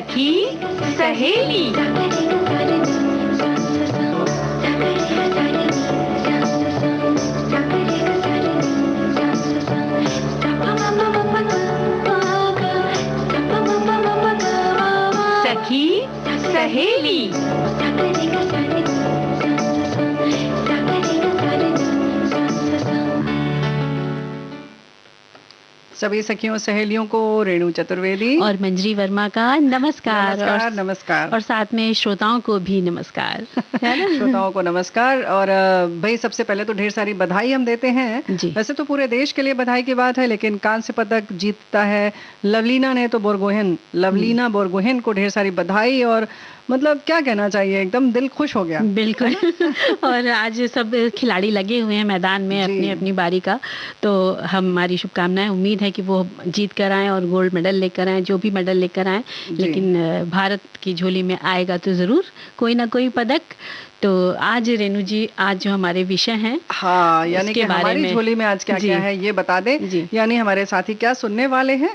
सखी सहेली। सखी सहेली। सभी सखियों सहेलियों को रेणु चतुर्वेदी और मंजरी वर्मा का नमस्कार। नमस्कार नमस्कार। और साथ में श्रोताओं को भी नमस्कार। श्रोताओं को नमस्कार। और भाई सबसे पहले तो ढेर सारी बधाई हम देते हैं। वैसे तो पूरे देश के लिए बधाई की बात है, लेकिन कांस्य पदक जीतता है लवलीना ने तो लवलीना बोरगोहेन को ढेर सारी बधाई। और मतलब क्या कहना चाहिए, एकदम दिल खुश हो गया। बिल्कुल। और आज सब खिलाड़ी लगे हुए हैं मैदान में अपनी अपनी बारी का, तो हमारी शुभकामनाएं, उम्मीद है कि वो जीत कर आए और गोल्ड मेडल लेकर आए, जो भी मेडल लेकर आए, लेकिन भारत की झोली में आएगा तो जरूर कोई ना कोई पदक। तो आज रेणु जी, आज जो हमारे विषय हैं, हाँ, यानी कि हमारी झोली में आज क्या क्या है ये बता दे। यानी हमारे साथी क्या सुनने वाले हैं।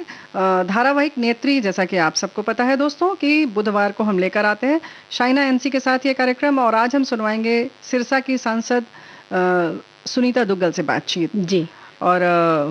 धारावाहिक नेत्री, जैसा कि आप सबको पता है दोस्तों कि बुधवार को हम लेकर आते हैं शाइना एनसी के साथ ये कार्यक्रम। और आज हम सुनवाएंगे सिरसा की सांसद सुनीता दुग्गल से बातचीत। जी। और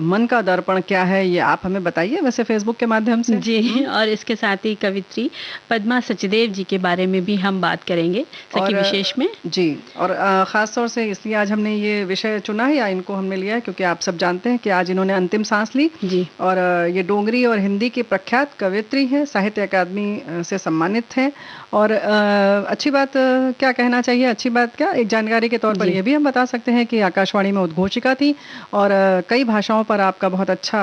मन का दर्पण क्या है ये आप हमें बताइए, वैसे फेसबुक के माध्यम से। जी। और इसके साथ ही कवित्री पद्मा सचदेव जी के बारे में भी हम बात करेंगे सखी विशेष में। जी। और ख़ास तौर से इसलिए आज हमने ये विषय चुना है या इनको हमने लिया है क्योंकि आप सब जानते हैं कि आज इन्होंने अंतिम सांस ली। जी। और ये डोगरी और हिंदी की प्रख्यात कवित्री हैं, साहित्य अकादमी से सम्मानित हैं। और अच्छी बात क्या कहना चाहिए, अच्छी बात क्या, एक जानकारी के तौर पर ये भी हम बता सकते हैं कि आकाशवाणी में उद्घोषिका थी और कई भाषाओं पर आपका बहुत अच्छा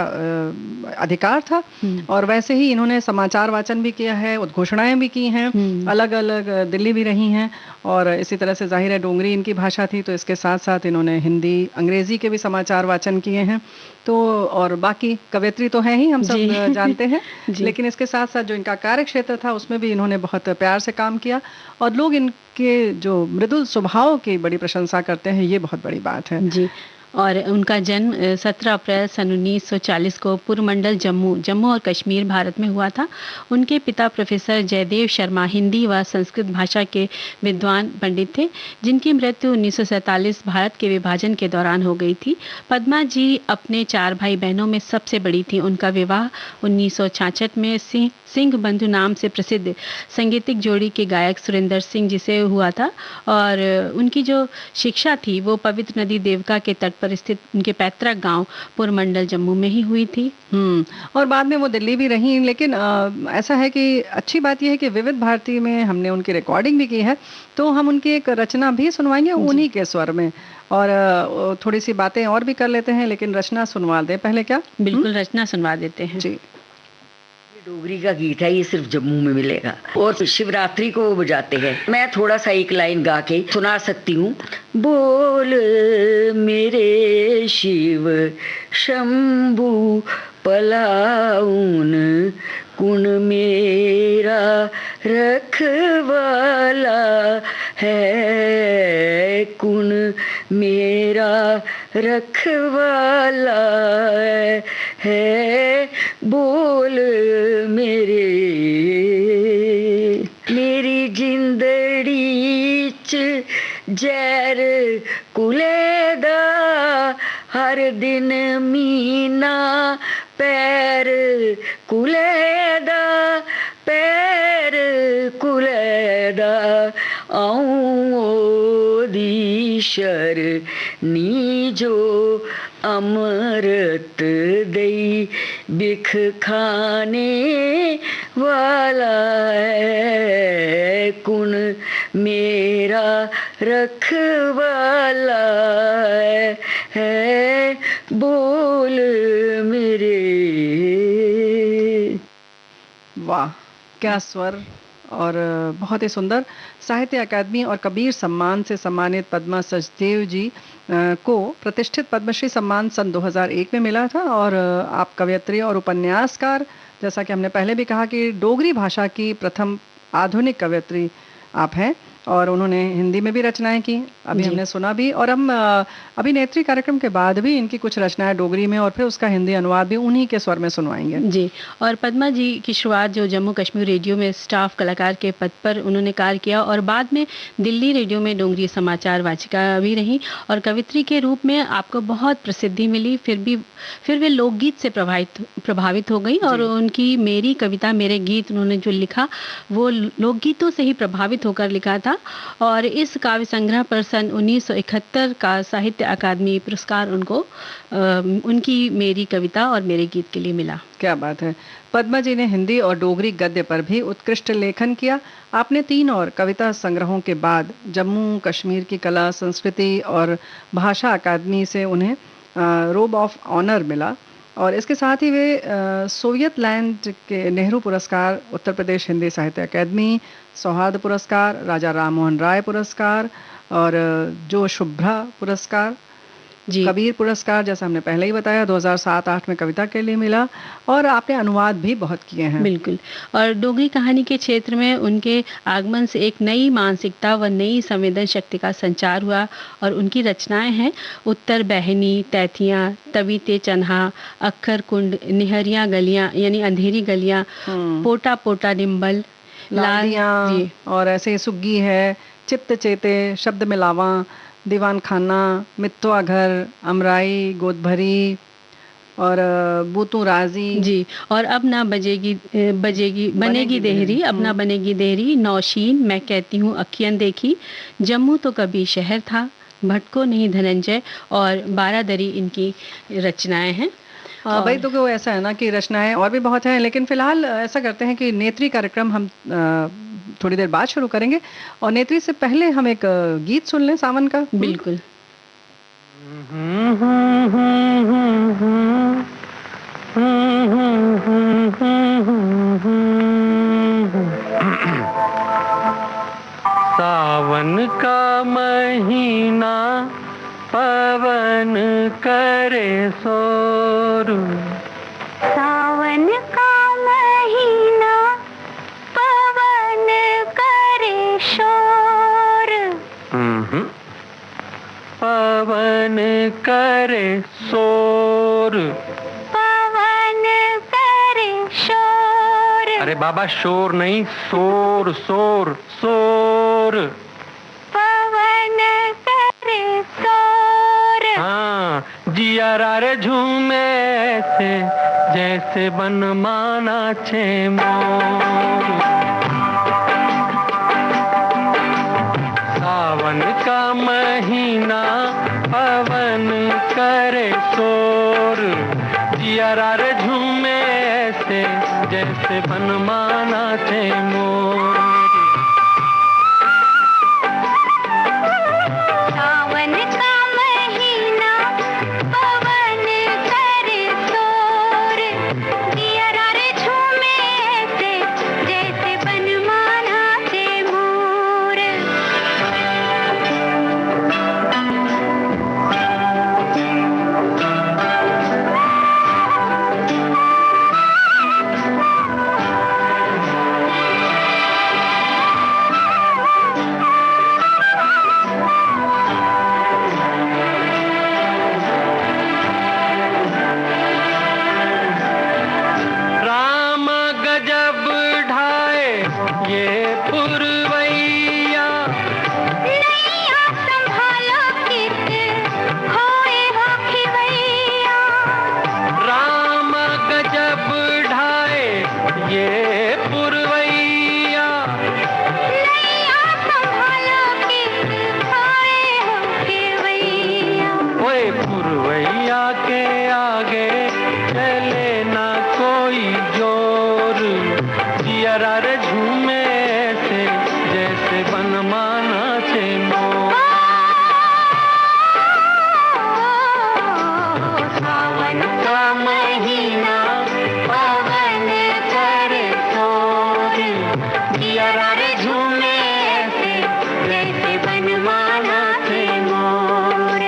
अधिकार था। और वैसे ही इन्होंने समाचार वाचन भी किया है, उद्घोषणाएं भी की हैं, अलग अलग दिल्ली भी रही हैं। और इसी तरह से जाहिर है डोगरी इनकी भाषा थी, तो इसके साथ साथ इन्होंने हिंदी अंग्रेजी के भी समाचार वाचन किए हैं। तो और बाकी कवियत्री तो है ही, हम सब जानते हैं। लेकिन इसके साथ साथ जो इनका कार्य क्षेत्र था उसमें भी इन्होंने बहुत प्यार से काम किया और लोग इनके जो मृदुल स्वभाव की बड़ी प्रशंसा करते हैं, ये बहुत बड़ी बात है। जी। और उनका जन्म 17 अप्रैल सन 1940 को पुरमंडल जम्मू और कश्मीर भारत में हुआ था। उनके पिता प्रोफेसर जयदेव शर्मा हिंदी व संस्कृत भाषा के विद्वान पंडित थे, जिनकी मृत्यु 1947 भारत के विभाजन के दौरान हो गई थी। पद्मा जी अपने 4 भाई बहनों में सबसे बड़ी थी। उनका विवाह 1966 में सिंह बंधु नाम से प्रसिद्ध संगीतिक जोड़ी के गायक सुरेंद्र सिंह जी से हुआ था। और उनकी जो शिक्षा थी वो पवित्र नदी देवका के तट पर स्थित उनके पैतृक गांव पुरमंडल जम्मू में ही हुई थी। और बाद में वो दिल्ली भी रही। लेकिन ऐसा है कि अच्छी बात यह है कि विविध भारती में हमने उनकी रिकॉर्डिंग भी की है, तो हम उनकी एक रचना भी सुनवाएंगे उन्हीं के स्वर में। और थोड़ी सी बातें और भी कर लेते हैं, लेकिन रचना सुनवा दे पहले क्या। बिल्कुल, रचना सुनवा देते हैं। जी। डोगरी का गीत है, ये सिर्फ जम्मू में मिलेगा और शिवरात्रि को वो बजाते हैं। मैं थोड़ा सा एक लाइन गा के सुना सकती हूँ। बोल मेरे शिव शंभु पलाउन, कुण मेरा रखवाला है, कुण मेरा रखवाला है। बोल मेरी जिंदड़ी च जैर कुलेदा, हर दिन मीना पैर कुलेदा, पैर कुलेदा, आऊं ओदी शरनी जो अमृत दई बिख खाने वाला है, कुण मेरा रखवाला है। बोल मेरे। वाह, क्या स्वर। और बहुत ही सुंदर। साहित्य अकादमी और कबीर सम्मान से सम्मानित पद्मा सचदेव जी को प्रतिष्ठित पद्मश्री सम्मान सन 2001 में मिला था। और आप कवयित्री और उपन्यासकार, जैसा कि हमने पहले भी कहा कि डोगरी भाषा की प्रथम आधुनिक कवयित्री आप हैं। और उन्होंने हिंदी में भी रचनाएं की, अभी हमने सुना भी, और हम अभिनेत्री कार्यक्रम के बाद भी इनकी कुछ रचनाएं डोगरी में और फिर उसका हिंदी अनुवाद भी उन्हीं के स्वर में सुनवाएंगे। जी, और पद्मा जी की शुरुआत जो जम्मू कश्मीर रेडियो में स्टाफ कलाकार के पद पर उन्होंने कार्य किया और बाद में दिल्ली रेडियो में डोगरी समाचार वाचिका भी रही और कवित्री के रूप में आपको बहुत प्रसिद्धि मिली। फिर वे लोकगीत से प्रभावित हो गई और उनकी मेरी कविता मेरे गीत उन्होंने जो लिखा वो लोकगीतों से ही प्रभावित होकर लिखा था और इस काव्य संग्रह पर सन 1971 का साहित्य अकादमी पुरस्कार उनको उनकी मेरी कविता और मेरे गीत के लिए मिला। क्या बात है। पद्मा जी ने हिंदी और डोगरी गद्य पर भी उत्कृष्ट लेखन किया। आपने 3 और कविता संग्रहों के बाद जम्मू कश्मीर की कला संस्कृति और भाषा अकादमी से उन्हें रोब ऑफ ऑनर मिला और इसके साथ ही वे सोवियत लैंड के नेहरू पुरस्कार, उत्तर प्रदेश हिंदी साहित्य अकादमी, सौहार्द पुरस्कार, राजा राम मोहन राय पुरस्कार और जो शुभ्रा पुरस्कार, कबीर पुरस्कार, जैसा हमने पहले ही बताया 2007-8 में कविता के लिए मिला और आपने अनुवाद भी बहुत किए हैं। बिल्कुल, और डोगरी कहानी के क्षेत्र में उनके आगमन से एक नई मानसिकता व नई संवेदन शक्ति का संचार हुआ और उनकी रचनाएं हैं उत्तर बहनी, तैथियाँ, तवीते चन्हा, अक्खर कुंड, निहरिया गलियां यानी अंधेरी गलियां, पोटा पोटा डिम्बल, लालियां और ऐसे सुग्गी है, चित्त चेते, शब्द मिलावा, दीवान खाना, मित्तवा घर, अमराई, गोदभरी और बूतू राजी जी, और अब ना बनेगी देहरी, अब ना बनेगी देहरी, नौशीन, मैं कहती हूँ अखियन देखी, जम्मू तो कभी शहर था, भटको नहीं धनंजय और बारादरी इनकी रचनाएं हैं। भाई तो ऐसा है ना कि रचनाएं और भी बहुत हैं, लेकिन फिलहाल ऐसा करते हैं कि नेत्री कार्यक्रम हम थोड़ी देर बाद शुरू करेंगे और नेत्री से पहले हम एक गीत सुन लें सावन का। बिल्कुल। सावन का महीना पवन करे शोर, सावन का महीना पवन करे शोर, पवन करे शोर, पवन करे शोर। अरे बाबा शोर नहीं, शोर शोर शोर, पवन करे शोर। हाँ, जियारा रे झूमे ऐसे जैसे बन माना छे मोर। सावन का महीना पवन करे शोर, जियारा रे झूमे ऐसे जैसे बन माना छे मोर। सावन का महीना पवन करे शोर, जियारा रे झूमे ऐसे जैसे बनमाना से मोर। राम गजब ढाए ये पुरवैया, नैया संभालो कित खोए हो खिवैया, राम गजब ढाए ये पुरवैया, नैया संभालो कित खोए हो खिवैया। ओए पुरवैया के आगे चले ना कोई जोर, जियारा रे झूमे ऐसे जैसे बन माना छे मोर। सावन का महीना पवन करे शोर, जियारा रे झूमे ऐसे जैसे बनमाना से मोर।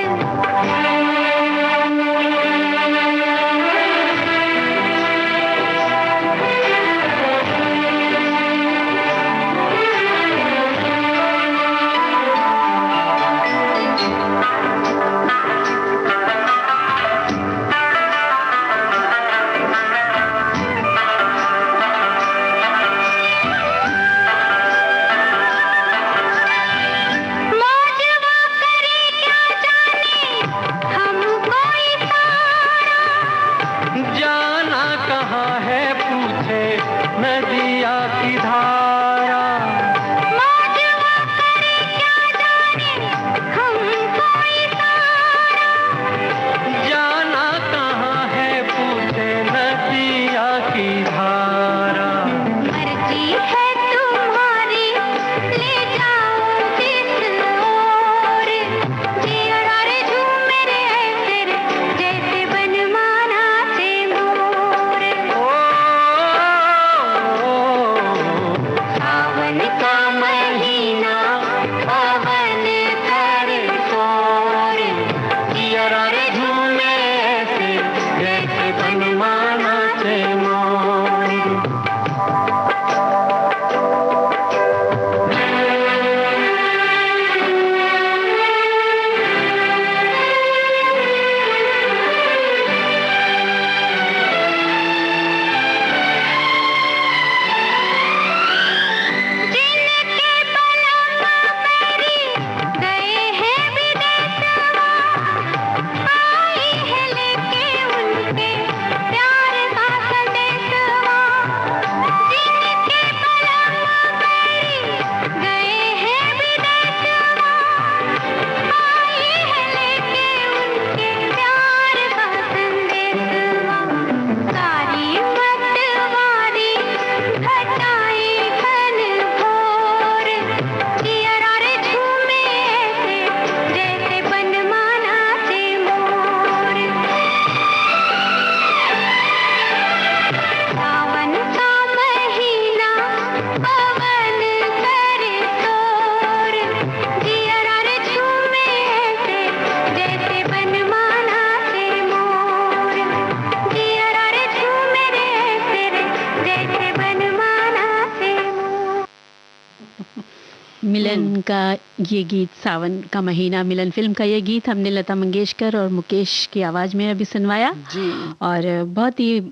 मिलन का ये गीत, सावन का महीना मिलन फिल्म का ये गीत हमने लता मंगेशकर और मुकेश की आवाज में अभी सुनवाया जी। और बहुत ही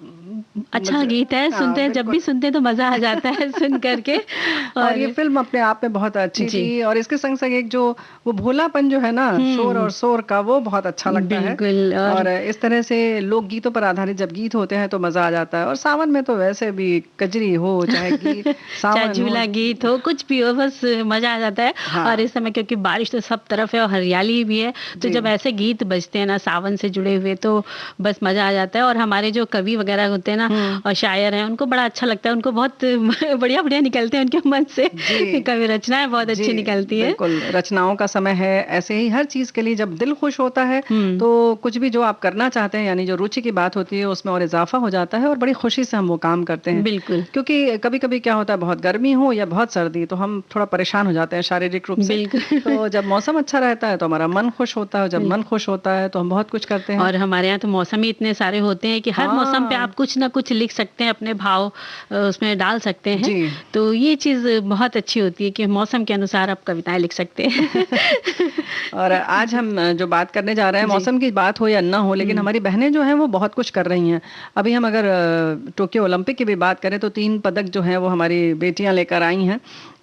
अच्छा गीत है, सुनते हैं जब भी सुनते हैं तो मजा आ जाता है सुन करके। और ये फिल्म अपने आप में बहुत अच्छी थी और इसके संग संग एक जो वो भोलापन जो है ना शोर और शोर का, वो बहुत अच्छा लगता है। बिल्कुल। और इस तरह से लोक गीतों पर आधारित जब गीत होते हैं तो मजा आ जाता है। और सावन में तो वैसे भी कजरी हो चाहे गीत चाहे झूला गीत हो, कुछ भी हो, बस मजा आ जाता है। हाँ। और इस समय क्योंकि बारिश तो सब तरफ है और हरियाली भी है, तो जब ऐसे गीत बजते हैं ना सावन से जुड़े हुए तो बस मजा आ जाता है। और हमारे जो कवि वगैरह होते हैं ना और शायर हैं, उनको बड़ा अच्छा लगता है, उनको बहुत बढ़िया बढ़िया निकलते हैं उनके मन से कवि रचनाएं बहुत अच्छी निकलती है। बिल्कुल, रचनाओं का समय है। ऐसे ही हर चीज के लिए जब दिल खुश होता है तो कुछ भी जो आप करना चाहते हैं, यानी जो रुचि की बात होती है, उसमें और इजाफा हो जाता है और बड़ी खुशी से हम वो काम करते हैं। बिल्कुल। क्योंकि कभी कभी क्या होता है, बहुत गर्मी हो या बहुत सर्दी, तो हम थोड़ा परेशान हो जाते हैं शारीरिक रूप से। तो जब मौसम अच्छा रहता है तो हमारा मन खुश होता है, जब मन खुश होता है तो हम बहुत कुछ करते हैं। और हमारे यहाँ तो मौसम ही इतने सारे होते हैं कि हर मौसम पे आप कुछ ना कुछ लिख सकते हैं, अपने भाव उसमें डाल सकते हैं। तो ये चीज बहुत अच्छी होती है कि मौसम के अनुसार आप कविताएं लिख सकते हैं। और आज हम जो बात करने जा रहे हैं, मौसम की बात हो या ना हो, लेकिन हमारी बहनें जो हैं वो बहुत कुछ कर रही हैं। अभी हम अगर टोक्यो ओलंपिक की भी बात करें तो 3 पदक जो हैं वो हमारी बेटियां लेकर आई हैं।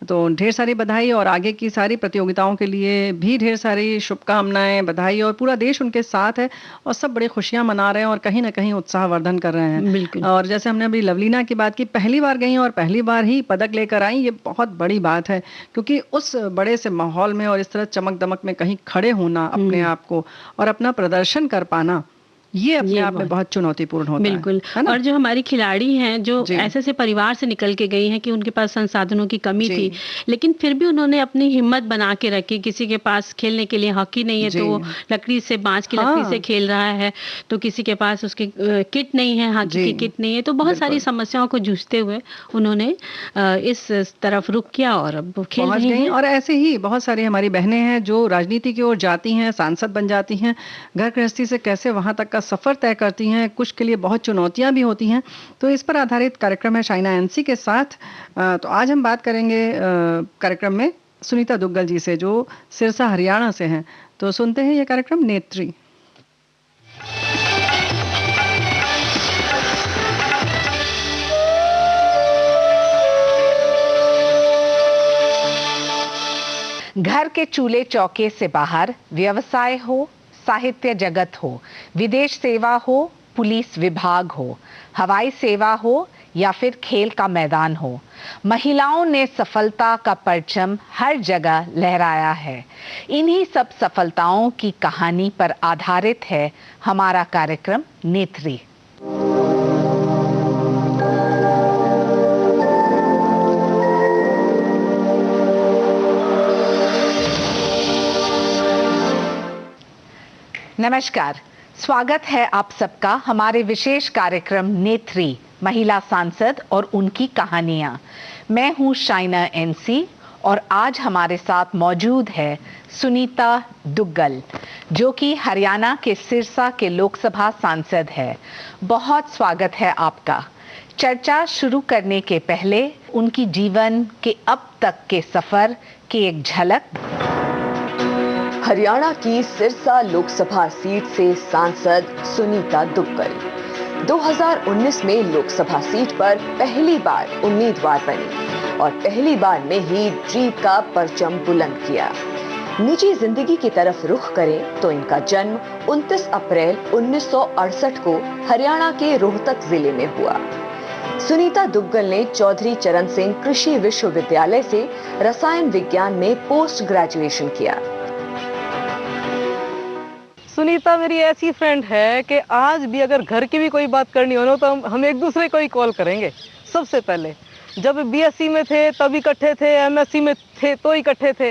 तो ढेर सारी बधाई और आगे की सारी प्रतियोगिताओं के लिए भी ढेर सारी शुभकामनाएं, बधाई। और पूरा देश उनके साथ है और सब बड़ी खुशियां मना रहे हैं और कहीं ना कहीं उत्साहवर्धन कर रहे हैं। बिल्कुल। और जैसे हमने अभी लवलीना की बात की, पहली बार गई और पहली बार ही पदक लेकर आई, ये बहुत बड़ी बात है। क्योंकि उस बड़े से माहौल में और इस तरह चमक दमक में कहीं खड़े होना अपने आप को और अपना प्रदर्शन कर पाना, ये अपने आप में बहुत चुनौतीपूर्ण होता बिल्कुल है ना? और जो हमारी खिलाड़ी हैं जो ऐसे से परिवार से निकल के गई हैं कि उनके पास संसाधनों की कमी थी, लेकिन फिर भी उन्होंने अपनी हिम्मत बना के रखी। किसी के पास खेलने के लिए हॉकी नहीं है तो वो लकड़ी से, बांस की लकड़ी से खेल रहा है, तो किसी के पास उसकी किट नहीं है, हॉकी की किट नहीं है। तो बहुत सारी समस्याओं को जूझते हुए उन्होंने इस तरफ रुख किया और अब खेल रही हैं। और ऐसे ही बहुत सारी हमारी बहनें हैं जो राजनीति की ओर जाती हैं, सांसद बन जाती हैं, घर गृहस्थी से कैसे वहां तक का सफर तय करती हैं, कुछ के लिए बहुत चुनौतियां भी होती हैं। तो इस पर आधारित कार्यक्रम है शाइना एनसी के साथ। तो आज हम बात करेंगे कार्यक्रम में सुनीता दुग्गल जी से, जो सिरसा हरियाणा से हैं। तो सुनते हैं ये कार्यक्रम नेत्री। घर के चूल्हे चौके से बाहर व्यवसाय हो, साहित्य जगत हो, विदेश सेवा हो, पुलिस विभाग हो, हवाई सेवा हो या फिर खेल का मैदान हो, महिलाओं ने सफलता का परचम हर जगह लहराया है। इन्हीं सब सफलताओं की कहानी पर आधारित है हमारा कार्यक्रम नेत्री। नमस्कार, स्वागत है आप सबका हमारे विशेष कार्यक्रम नेत्री, महिला सांसद और उनकी कहानियां। मैं हूं शाइना एनसी और आज हमारे साथ मौजूद है सुनीता दुग्गल, जो कि हरियाणा के सिरसा के लोकसभा सांसद है। बहुत स्वागत है आपका। चर्चा शुरू करने के पहले उनकी जीवन के अब तक के सफर की एक झलक। हरियाणा की सिरसा लोकसभा सीट से सांसद सुनीता दुग्गल 2019 में लोकसभा सीट पर पहली बार उम्मीदवार बनी और पहली बार में ही जीत का परचम बुलंद किया। निजी जिंदगी की तरफ रुख करें तो इनका जन्म 29 अप्रैल 1968 को हरियाणा के रोहतक जिले में हुआ। सुनीता दुग्गल ने चौधरी चरण सिंह कृषि विश्वविद्यालय से रसायन विज्ञान में पोस्ट ग्रेजुएशन किया। सुनीता मेरी ऐसी फ्रेंड है कि आज भी अगर घर की भी कोई बात करनी हो ना तो हम एक दूसरे को ही कॉल करेंगे। सबसे पहले जब बीएससी में थे तब इकट्ठे थे, एमएससी में थे तो इकट्ठे थे,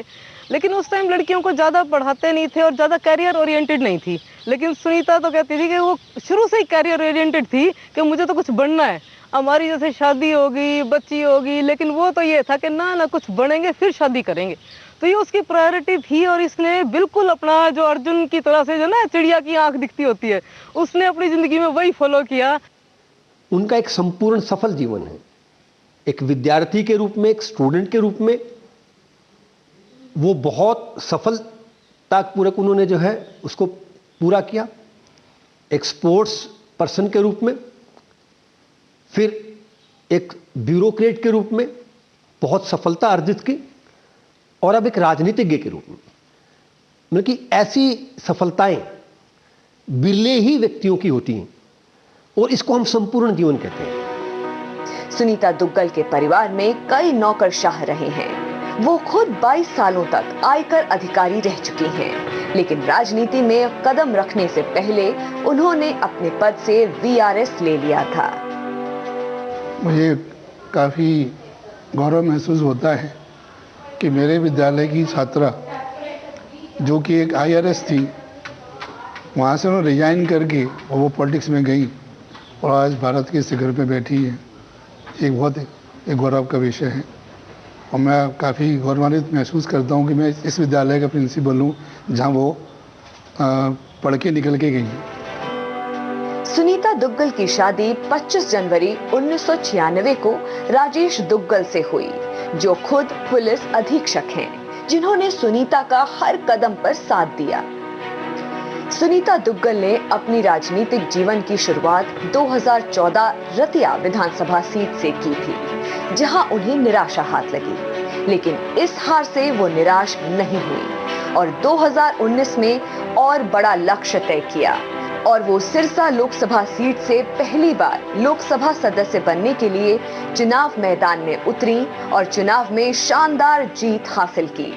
लेकिन उस टाइम लड़कियों को ज़्यादा पढ़ाते नहीं थे और ज़्यादा कैरियर ओरिएंटेड नहीं थी। लेकिन सुनीता तो कहती थी कि वो शुरू से ही कैरियर ओरिएंटेड थी कि मुझे तो कुछ बनना है। हमारी जैसे शादी होगी, बच्ची होगी, लेकिन वो तो ये था कि ना कुछ बनेंगे फिर शादी करेंगे। तो ये उसकी प्रायोरिटी थी और इसने बिल्कुल अपना जो अर्जुन की तरह से जो ना चिड़िया की आंख दिखती होती है, उसने अपनी जिंदगी में वही फॉलो किया। उनका एक संपूर्ण सफल जीवन है, एक विद्यार्थी के रूप में, एक स्टूडेंट के रूप में, वो बहुत सफलतापूर्वक उन्होंने जो है उसको पूरा किया, एक स्पोर्ट्स पर्सन के रूप में, फिर एक ब्यूरोक्रेट के रूप में बहुत सफलता अर्जित की, और अब एक राजनीतिज्ञ के रूप में। मतलब कि ऐसी सफलताएं बिरले ही व्यक्तियों की होती हैं, और इसको हम संपूर्ण जीवन कहते हैं। सुनीता दुग्गल के परिवार में कई नौकरशाह रहे हैं। वो खुद 22 सालों तक आयकर अधिकारी रह चुकी हैं, लेकिन राजनीति में कदम रखने से पहले उन्होंने अपने पद से वीआरएस ले लिया था। मुझे काफ़ी गौरव महसूस होता है कि मेरे विद्यालय की छात्रा जो कि एक आईआरएस थी, वहाँ से उन्होंने रिजाइन करके और वो पॉलिटिक्स में गई और आज भारत के शिखर पे बैठी है। एक बहुत एक गौरव का विषय है, और मैं काफ़ी गौरवान्वित महसूस करता हूँ कि मैं इस विद्यालय का प्रिंसिपल हूँ जहाँ वो पढ़ के निकल के गई है। सुनीता दुग्गल की शादी 25 जनवरी 1996 को राजेश दुग्गल से हुई, जो खुद पुलिस अधीक्षक हैं, जिन्होंने सुनीता का हर कदम पर साथ दिया। सुनीता दुग्गल ने अपनी राजनीतिक जीवन की शुरुआत 2014 रतिया विधानसभा सीट से की थी, जहां उन्हें निराशा हाथ लगी, लेकिन इस हार से वो निराश नहीं हुई और 2019 में और बड़ा लक्ष्य तय किया, और वो सिरसा लोकसभा सीट से पहली बार लोकसभा सदस्य बनने के लिए चुनाव मैदान में उतरी और चुनाव में शानदार जीत हासिल की।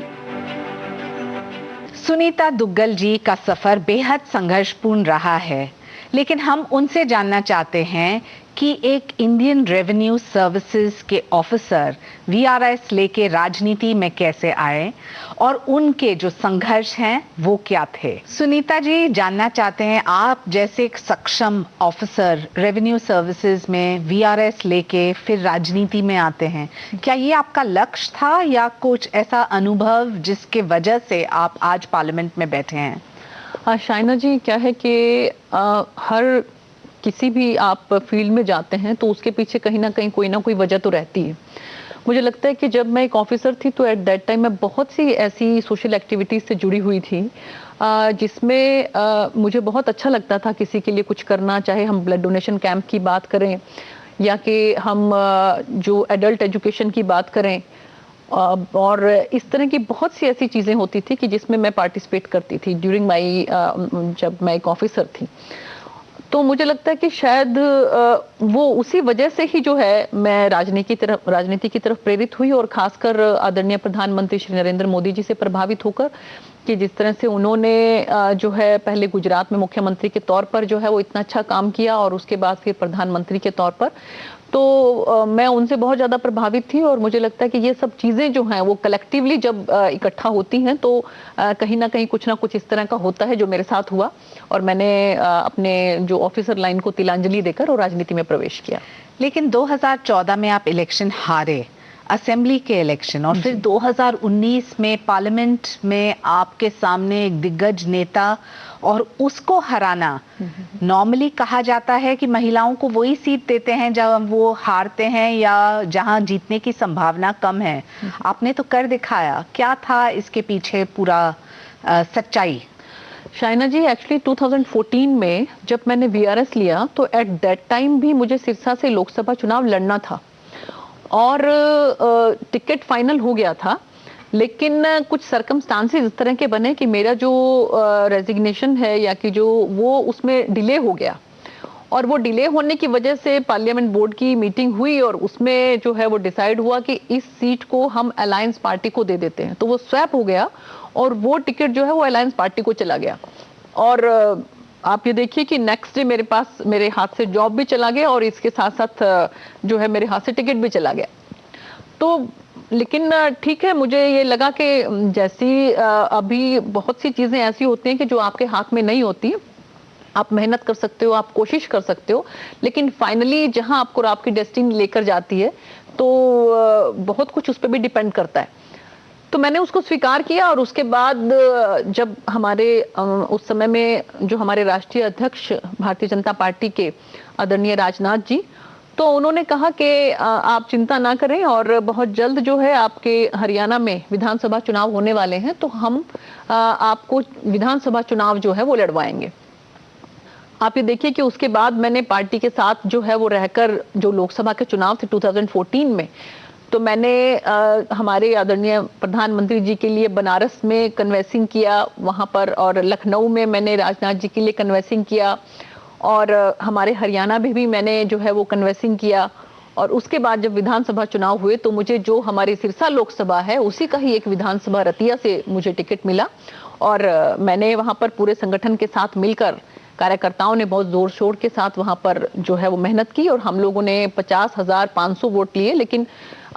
सुनीता दुग्गल जी का सफर बेहद संघर्षपूर्ण रहा है, लेकिन हम उनसे जानना चाहते हैं कि एक इंडियन रेवेन्यू सर्विसेज के ऑफिसर वीआरएस लेके राजनीति में कैसे आए और उनके जो संघर्ष हैं वो क्या थे। सुनीता जी, जानना चाहते हैं, आप जैसे एक सक्षम ऑफिसर रेवेन्यू सर्विसेज में वीआरएस लेके फिर राजनीति में आते हैं, क्या ये आपका लक्ष्य था या कुछ ऐसा अनुभव जिसके वजह से आप आज पार्लियामेंट में बैठे हैं? शाइना जी, क्या है कि हर किसी भी आप फील्ड में जाते हैं तो उसके पीछे कहीं ना कहीं कोई ना कोई वजह तो रहती है। मुझे लगता है कि जब मैं एक ऑफिसर थी तो एट दैट टाइम मैं बहुत सी ऐसी सोशल एक्टिविटीज़ से जुड़ी हुई थी जिसमें मुझे बहुत अच्छा लगता था किसी के लिए कुछ करना, चाहे हम ब्लड डोनेशन कैंप की बात करें या कि हम जो एडल्ट एजुकेशन की बात करें, और इस तरह की बहुत सी ऐसी चीज़ें होती थी कि जिसमें मैं पार्टिसिपेट करती थी ड्यूरिंग माई जब मैं एक ऑफिसर थी। तो मुझे लगता है कि शायद वो उसी वजह से ही जो है मैं राजनीति की तरफ प्रेरित हुई, और खासकर आदरणीय प्रधानमंत्री श्री नरेंद्र मोदी जी से प्रभावित होकर कि जिस तरह से उन्होंने जो है पहले गुजरात में मुख्यमंत्री के तौर पर जो है वो इतना अच्छा काम किया और उसके बाद फिर प्रधानमंत्री के तौर पर, तो मैं उनसे बहुत ज़्यादा प्रभावित थी। और मुझे लगता है कि ये सब चीज़ें जो हैं वो कलेक्टिवली जब इकट्ठा होती हैं तो कहीं ना कहीं कुछ ना कुछ इस तरह का होता है जो मेरे साथ हुआ, और मैंने अपने जो ऑफिसर लाइन को तिलांजलि देकर और राजनीति में प्रवेश किया। लेकिन 2014 में आप इलेक्शन हारे, असेंबली के इलेक्शन, और फिर 2019 में पार्लियामेंट में आपके सामने एक दिग्गज नेता और उसको हराना। नॉर्मली कहा जाता है कि महिलाओं को वही सीट देते हैं जब वो हारते हैं या जहां जीतने की संभावना कम है। आपने तो कर दिखाया। क्या था इसके पीछे पूरा सच्चाई? शाइना जी, एक्चुअली 2014 में जब मैंने वीआरएस लिया तो एट दैट टाइम भी मुझे सिरसा से लोकसभा चुनाव लड़ना था और टिकट फाइनल हो गया था, लेकिन कुछ सर्कमस्टांसेस इस तरह के बने कि मेरा जो रेजिग्नेशन है या कि जो वो उसमें डिले हो गया, और वो डिले होने की वजह से पार्लियामेंट बोर्ड की मीटिंग हुई और उसमें जो है वो डिसाइड हुआ कि इस सीट को हम अलायंस पार्टी को दे देते हैं। तो वो स्वैप हो गया और वो टिकट जो है वो अलायंस पार्टी को चला गया। और आप ये देखिए कि नेक्स्ट डे मेरे हाथ से जॉब भी चला गया और इसके साथ साथ जो है मेरे हाथ से टिकट भी चला गया। तो लेकिन ठीक है, मुझे ये लगा कि जैसी अभी बहुत सी चीज़ें ऐसी होती हैं कि जो आपके हाथ में नहीं होती। आप मेहनत कर सकते हो, आप कोशिश कर सकते हो, लेकिन फाइनली जहां आपको आपकी डेस्टिनी लेकर जाती है तो बहुत कुछ उस पर भी डिपेंड करता है। तो मैंने उसको स्वीकार किया और उसके बाद जब हमारे उस समय में जो हमारे राष्ट्रीय अध्यक्ष भारतीय जनता पार्टी के आदरणीय राजनाथ जी, तो उन्होंने कहा कि आप चिंता ना करें और बहुत जल्द जो है आपके हरियाणा में विधानसभा चुनाव होने वाले हैं, तो हम आपको विधानसभा चुनाव जो है वो लड़वाएंगे। आप ये देखिए कि उसके बाद मैंने पार्टी के साथ जो है वो रहकर, जो लोकसभा के चुनाव थे 2014 में, तो मैंने हमारे आदरणीय प्रधानमंत्री जी के लिए बनारस में कन्वेंसिंग किया वहाँ पर, और लखनऊ में मैंने राजनाथ जी के लिए कन्वेंसिंग किया, और हमारे हरियाणा में भी मैंने जो है वो कन्वेंसिंग किया। और उसके बाद जब विधानसभा चुनाव हुए तो मुझे जो हमारी सिरसा लोकसभा है उसी का ही एक विधानसभा रतिया से मुझे टिकट मिला, और मैंने वहाँ पर पूरे संगठन के साथ मिलकर, कार्यकर्ताओं ने बहुत जोर शोर के साथ वहाँ पर जो है वो मेहनत की, और हम लोगों ने 50,500 वोट लिए। लेकिन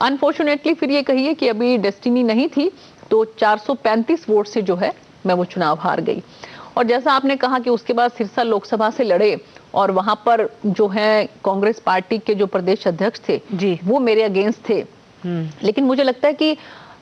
अनफॉर्चुनेटली फिर ये कहिए कि अभी डेस्टिनी नहीं थी, तो 435 वोट से जो है मैं वो चुनाव हार गई। और जैसा आपने कहा कि उसके बाद सिरसा लोकसभा से लड़े, और वहां पर जो है कांग्रेस पार्टी के जो प्रदेश अध्यक्ष थे जी, वो मेरे अगेंस्ट थे। लेकिन मुझे लगता है कि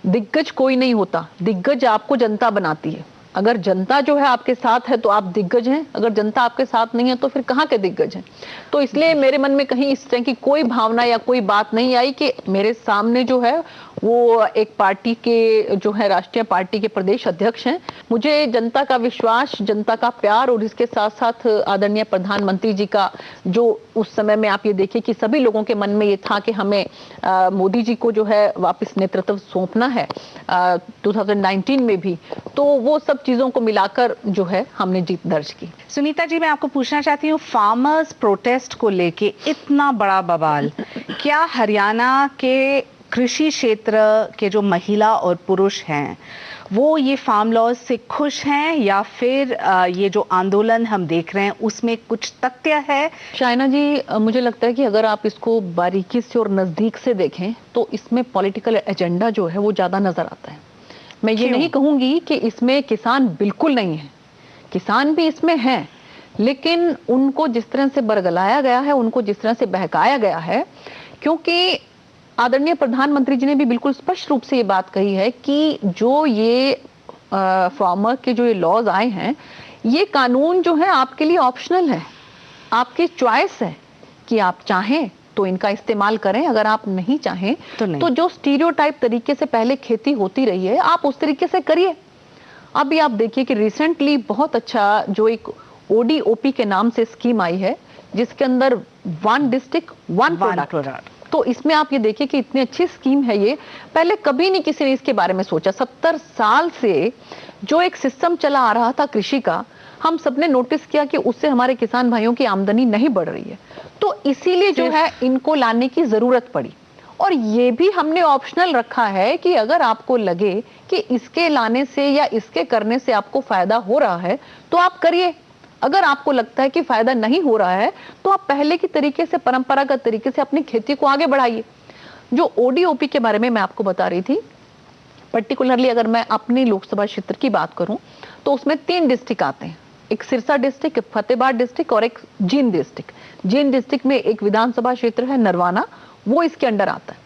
दिग्गज कोई नहीं होता, दिग्गज आपको जनता बनाती है। अगर जनता जो है आपके साथ है तो आप दिग्गज हैं, अगर जनता आपके साथ नहीं है तो फिर कहाँ के दिग्गज हैं। तो इसलिए मेरे मन में कहीं इस तरह की कोई भावना या कोई बात नहीं आई कि मेरे सामने जो है वो एक पार्टी के जो है राष्ट्रीय पार्टी के प्रदेश अध्यक्ष हैं। मुझे जनता का विश्वास, जनता का प्यार, और इसके साथ साथ आदरणीय प्रधानमंत्री जी का जो उस समय में आप ये देखिए कि सभी लोगों के मन में ये था कि हमें मोदी जी को जो है वापस नेतृत्व सौंपना है 2019 में भी, तो वो सब चीजों को मिलाकर जो है हमने जीत दर्ज की। सुनीता जी, मैं आपको पूछना चाहती हूँ, फार्मर्स प्रोटेस्ट को लेके इतना बड़ा बवाल, क्या हरियाणा के कृषि क्षेत्र के जो महिला और पुरुष हैं वो ये फार्म लॉज से खुश हैं, या फिर ये जो आंदोलन हम देख रहे हैं उसमें कुछ तथ्य है? शाइना जी, मुझे लगता है कि अगर आप इसको बारीकी से और नजदीक से देखें तो इसमें पॉलिटिकल एजेंडा जो है वो ज्यादा नजर आता है। मैं ये नहीं कहूंगी कि इसमें किसान बिल्कुल नहीं है, किसान भी इसमें है, लेकिन उनको जिस तरह से बरगलाया गया है, उनको जिस तरह से बहकाया गया है, क्योंकि आदरणीय प्रधानमंत्री जी ने भी बिल्कुल स्पष्ट रूप से ये बात कही है कि जो ये फार्मर के जो ये लॉज आए हैं, ये कानून जो है आपके लिए ऑप्शनल है, आपकी चॉइस है कि आप चाहें तो इनका इस्तेमाल करें, अगर आप नहीं चाहें तो जो स्टीरियोटाइप तरीके से पहले खेती होती रही है आप उस तरीके से करिए। अभी आप देखिए कि रिसेंटली बहुत अच्छा जो एक ODOP के नाम से स्कीम आई है, जिसके अंदर 1 डिस्ट्रिक्ट 1 प्रोडक्ट। तो इसमें आप ये देखिए कि इतनी अच्छी स्कीम है ये, पहले कभी नहीं किसी ने इसके बारे में सोचा। 70 साल से जो एक सिस्टम चला आ रहा था कृषि का, हम सबने नोटिस किया कि उससे हमारे किसान भाइयों की आमदनी नहीं बढ़ रही है, तो इसीलिए जो है इनको लाने की जरूरत पड़ी। और ये भी हमने ऑप्शनल रखा है कि अगर आपको लगे कि इसके लाने से या इसके करने से आपको फायदा हो रहा है तो आप करिए, अगर आपको लगता है कि फायदा नहीं हो रहा है तो आप पहले की तरीके से, परंपरागत तरीके से अपनी खेती को आगे बढ़ाइए। जो ODOP के बारे में मैं आपको बता रही थी, पर्टिकुलरली अगर मैं अपनी लोकसभा क्षेत्र की बात करूं तो उसमें 3 डिस्ट्रिक्ट आते हैं, एक सिरसा डिस्ट्रिक्ट, एक फतेहबाद डिस्ट्रिक्ट और एक जींद डिस्ट्रिक्ट। जींद डिस्ट्रिक्ट में एक विधानसभा क्षेत्र है नरवाना, वो इसके अंडर आता है।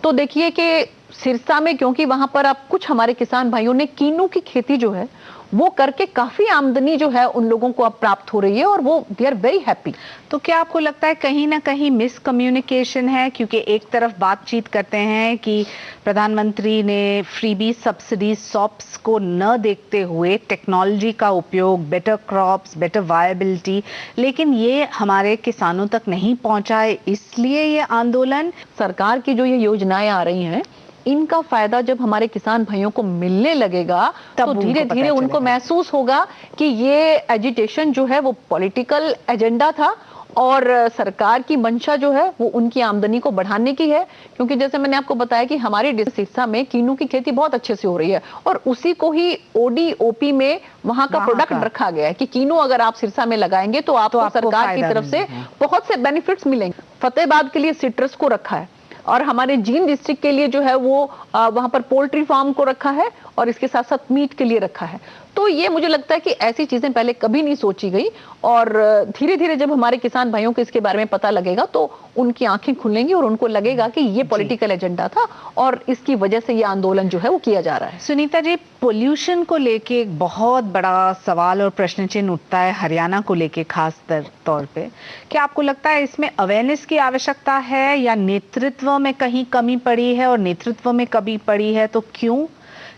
तो देखिए कि सिरसा में, क्योंकि वहां पर आप कुछ हमारे किसान भाइयों ने कीनू की खेती जो है वो करके काफी आमदनी जो है उन लोगों को अब प्राप्त हो रही है, और वो दे आर वेरी हैप्पी। तो क्या आपको लगता है कहीं ना कहीं मिसकम्युनिकेशन है? क्योंकि एक तरफ बातचीत करते हैं कि प्रधानमंत्री ने फ्रीबी सब्सिडी सॉप्स को न देखते हुए टेक्नोलॉजी का उपयोग, बेटर क्रॉप्स, बेटर वायबिलिटी, लेकिन ये हमारे किसानों तक नहीं पहुंचाए, इसलिए ये आंदोलन। सरकार की जो ये योजनाएं आ रही हैं, इनका फायदा जब हमारे किसान भाइयों को मिलने लगेगा तो धीरे धीरे उनको महसूस होगा कि ये एजिटेशन जो है वो पॉलिटिकल एजेंडा था, और सरकार की मंशा जो है वो उनकी आमदनी को बढ़ाने की है। क्योंकि जैसे मैंने आपको बताया कि हमारे सिरसा में कीनू की खेती बहुत अच्छे से हो रही है, और उसी को ही ODOP में वहां का प्रोडक्ट रखा गया है कि कीनू अगर आप सिरसा में लगाएंगे तो आपको सरकार की तरफ से बहुत से बेनिफिट्स मिलेंगे। फतेहबाद के लिए सिट्रस को रखा है, और हमारे जींद डिस्ट्रिक्ट के लिए जो है वो वहां पर पोल्ट्री फार्म को रखा है, और इसके साथ साथ मीट के लिए रखा है। तो ये मुझे लगता है कि ऐसी चीजें पहले कभी नहीं सोची गई, और धीरे धीरे जब हमारे किसान भाइयों को इसके बारे में पता लगेगा तो उनकी आंखें खुलेंगी और उनको लगेगा कि ये पॉलिटिकल एजेंडा था और इसकी वजह से ये आंदोलन जो है वो किया जा रहा है। सुनीता जी, पोल्यूशन को लेके एक बहुत बड़ा सवाल और प्रश्न चिन्ह उठता है हरियाणा को लेके खास तौर पे। क्या आपको लगता है इसमें अवेयरनेस की आवश्यकता है या नेतृत्व में कहीं कमी पड़ी है, और नेतृत्व में कमी पड़ी है तो क्यों?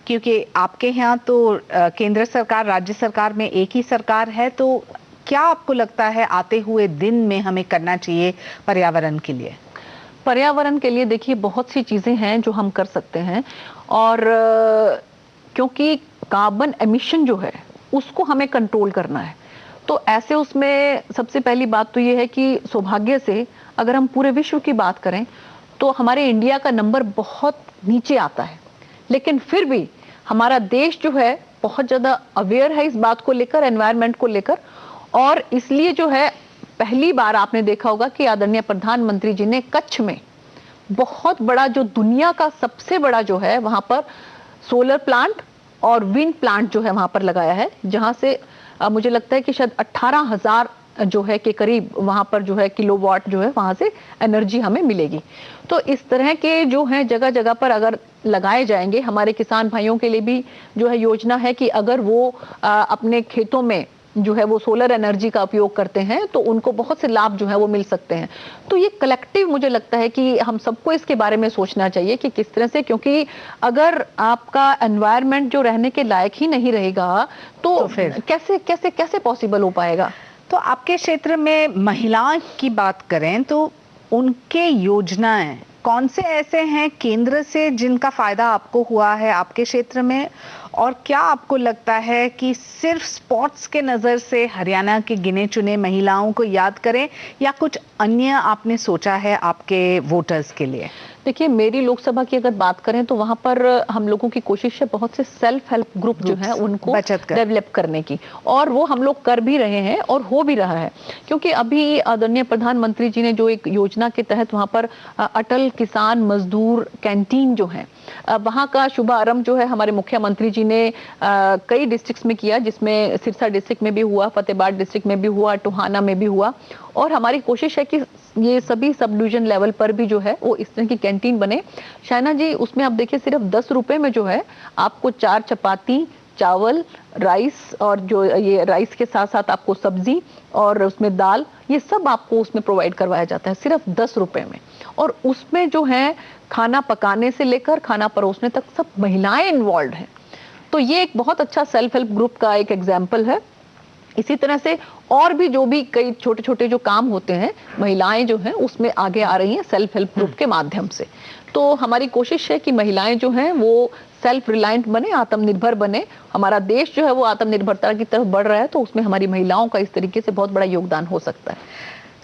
क्योंकि आपके यहाँ तो केंद्र सरकार राज्य सरकार में एक ही सरकार है, तो क्या आपको लगता है आते हुए दिन में हमें करना चाहिए पर्यावरण के लिए? पर्यावरण के लिए देखिए बहुत सी चीजें हैं जो हम कर सकते हैं, और क्योंकि कार्बन एमिशन जो है उसको हमें कंट्रोल करना है, तो ऐसे उसमें सबसे पहली बात तो ये है कि सौभाग्य से अगर हम पूरे विश्व की बात करें तो हमारे इंडिया का नंबर बहुत नीचे आता है, लेकिन फिर भी हमारा देश जो है बहुत ज्यादा अवेयर है इस बात को लेकर, एनवायरनमेंट को लेकर, और इसलिए जो है पहली बार आपने देखा होगा कि आदरणीय प्रधानमंत्री जी ने कच्छ में बहुत बड़ा, जो दुनिया का सबसे बड़ा जो है वहां पर सोलर प्लांट और विंड प्लांट जो है वहां पर लगाया है, जहां से मुझे लगता है कि शायद 18,000 जो है के करीब वहां पर जो है किलोवाट जो है वहां से एनर्जी हमें मिलेगी। तो इस तरह के जो है जगह जगह पर अगर लगाए जाएंगे, हमारे किसान भाइयों के लिए भी जो है योजना है कि अगर वो अपने खेतों में जो है वो सोलर एनर्जी का उपयोग करते हैं तो उनको बहुत से लाभ जो है वो मिल सकते हैं। तो ये कलेक्टिव मुझे लगता है कि हम सबको इसके बारे में सोचना चाहिए कि किस तरह से, क्योंकि अगर आपका एनवायरनमेंट जो रहने के लायक ही नहीं रहेगा तो फिर कैसे कैसे कैसे पॉसिबल हो पाएगा। तो आपके क्षेत्र में महिलाओं की बात करें तो उनके योजनाएं कौन से ऐसे हैं केंद्र से जिनका फायदा आपको हुआ है आपके क्षेत्र में, और क्या आपको लगता है कि सिर्फ स्पोर्ट्स के नज़र से हरियाणा के गिने चुने महिलाओं को याद करें या कुछ अन्य आपने सोचा है आपके वोटर्स के लिए? देखिए, मेरी लोकसभा की अगर बात करें तो वहां पर हम लोगों की कोशिश है बहुत से सेल्फ हेल्प ग्रुप जो है उनको डेवलप करने की, और वो हम लोग कर भी रहे हैं और हो भी रहा है। क्योंकि अभी आदरणीय प्रधानमंत्री जी ने जो एक योजना के तहत वहां पर अटल किसान मजदूर कैंटीन जो है वहां का शुभारंभ जो है हमारे मुख्यमंत्री जी ने कई डिस्ट्रिक्ट्स में किया, जिसमें सिरसा डिस्ट्रिक्ट में भी हुआ, फतेहाबाद डिस्ट्रिक्ट में भी हुआ, टोहाना में भी हुआ, और हमारी कोशिश है कि ये सभी सब डिवीजन लेवल पर भी जो है वो इस तरह की कैंटीन बने। शायना जी, उसमें आप देखिए सिर्फ 10 रुपए में जो है आपको 4 चपाती, चावल, राइस, और जो ये राइस के साथ साथ आपको सब्जी और उसमें दाल, ये सब आपको उसमें प्रोवाइड करवाया जाता है सिर्फ 10 रुपए में। और उसमें जो है खाना पकाने से लेकर खाना परोसने तक सब महिलाएं इन्वॉल्व हैं। तो ये एक बहुत अच्छा सेल्फ हेल्प ग्रुप का एक एग्जाम्पल है। इसी तरह से और भी जो भी कई छोटे छोटे जो काम होते हैं महिलाएं जो हैं उसमें आगे आ रही हैं सेल्फ हेल्प ग्रुप के माध्यम से। तो हमारी कोशिश है कि महिलाएं जो हैं वो सेल्फ रिलायंट बने, आत्मनिर्भर बने। हमारा देश जो है वो आत्मनिर्भरता की तरफ बढ़ रहा है, तो उसमें हमारी महिलाओं का इस तरीके से बहुत बड़ा योगदान हो सकता है।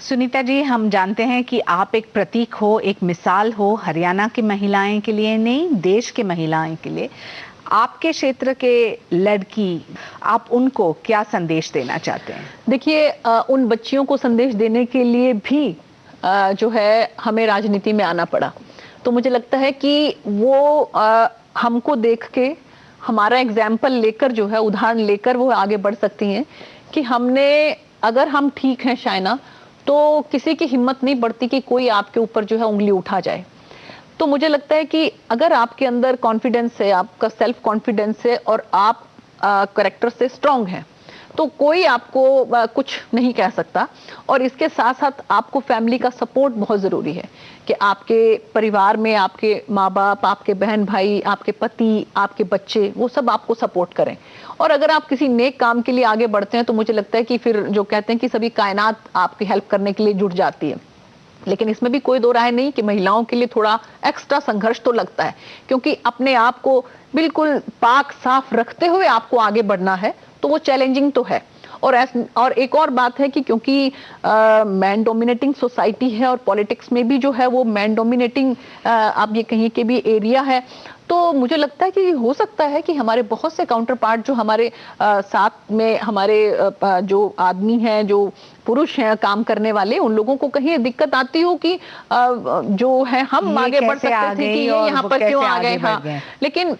सुनीता जी, हम जानते हैं कि आप एक प्रतीक हो, एक मिसाल हो हरियाणा की महिलाएं के लिए नहीं, देश के महिलाएं के लिए। आपके क्षेत्र के लड़की, आप उनको क्या संदेश देना चाहते हैं? देखिए, उन बच्चियों को संदेश देने के लिए भी जो है हमें राजनीति में आना पड़ा। तो मुझे लगता है कि वो हमको देख के हमारा एग्जाम्पल लेकर जो है, उदाहरण लेकर वो आगे बढ़ सकती हैं कि हमने, अगर हम ठीक हैं शायना, तो किसी की हिम्मत नहीं बढ़ती कि कोई आपके ऊपर जो है उंगली उठा जाए। तो मुझे लगता है कि अगर आपके अंदर कॉन्फिडेंस है, आपका सेल्फ कॉन्फिडेंस है और आप कैरेक्टर से स्ट्रांग हैं, तो कोई आपको कुछ नहीं कह सकता। और इसके साथ साथ आपको फैमिली का सपोर्ट बहुत ज़रूरी है कि आपके परिवार में आपके माँ बाप, आपके बहन भाई, आपके पति, आपके बच्चे, वो सब आपको सपोर्ट करें। और अगर आप किसी नेक काम के लिए आगे बढ़ते हैं तो मुझे लगता है कि फिर जो कहते हैं कि सभी कायनात आपकी हेल्प करने के लिए जुट जाती है। लेकिन इसमें भी कोई दो राय नहीं कि महिलाओं के लिए थोड़ा एक्स्ट्रा संघर्ष तो लगता है, क्योंकि अपने आप को बिल्कुल पाक साफ रखते हुए आपको आगे बढ़ना है, तो वो चैलेंजिंग तो है। और एक और बात है कि क्योंकि मैन डोमिनेटिंग सोसाइटी है और पॉलिटिक्स में भी जो है वो मैन डोमिनेटिंग आप ये कहीं के भी एरिया है, तो मुझे लगता है कि हो सकता है कि हमारे बहुत से काउंटर पार्ट जो हमारे साथ में हमारे जो आदमी हैं, जो पुरुष हैं काम करने वाले, उन लोगों को कहीं दिक्कत आती हो कि जो है हम आगे बढ़ सकते थे कि ये यहाँ पर क्यों आ गए। हाँ, लेकिन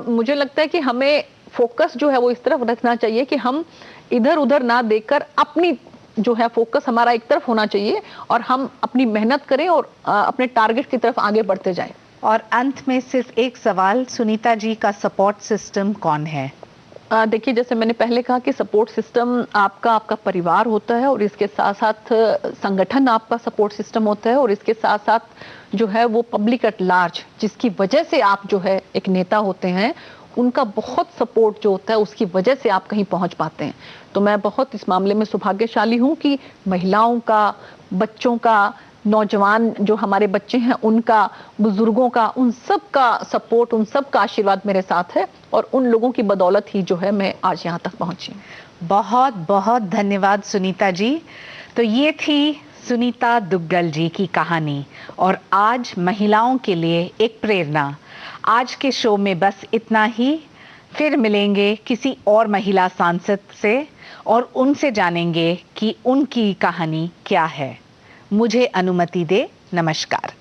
मुझे लगता है कि हमें फोकस जो है वो इस तरफ रखना चाहिए कि हम इधर उधर ना देखकर अपनी जो है फोकस हमारा एक तरफ होना चाहिए और हम अपनी मेहनत करें और अपने टारगेट की तरफ आगे बढ़ते जाएं। और अंत में सिर्फ एक सवाल, सुनीता जी का सपोर्ट सिस्टम कौन है? देखिए, जैसे मैंने पहले कहा कि सपोर्ट सिस्टम आपका परिवार होता है और इसके साथ साथ संगठन आपका सपोर्ट सिस्टम होता है और इसके साथ साथ जो है वो पब्लिक एट लार्ज, जिसकी वजह से आप जो है एक नेता होते हैं, उनका बहुत सपोर्ट जो होता है उसकी वजह से आप कहीं पहुंच पाते हैं। तो मैं बहुत इस मामले में सौभाग्यशाली हूं कि महिलाओं का, बच्चों का, नौजवान जो हमारे बच्चे हैं उनका, बुजुर्गों का, उन सब का सपोर्ट, उन सब का आशीर्वाद मेरे साथ है और उन लोगों की बदौलत ही जो है मैं आज यहाँ तक पहुंची। बहुत बहुत धन्यवाद सुनीता जी। तो ये थी सुनीता दुग्गल जी की कहानी और आज महिलाओं के लिए एक प्रेरणा। आज के शो में बस इतना ही, फिर मिलेंगे किसी और महिला सांसद से और उनसे जानेंगे कि उनकी कहानी क्या है। मुझे अनुमति दे, नमस्कार।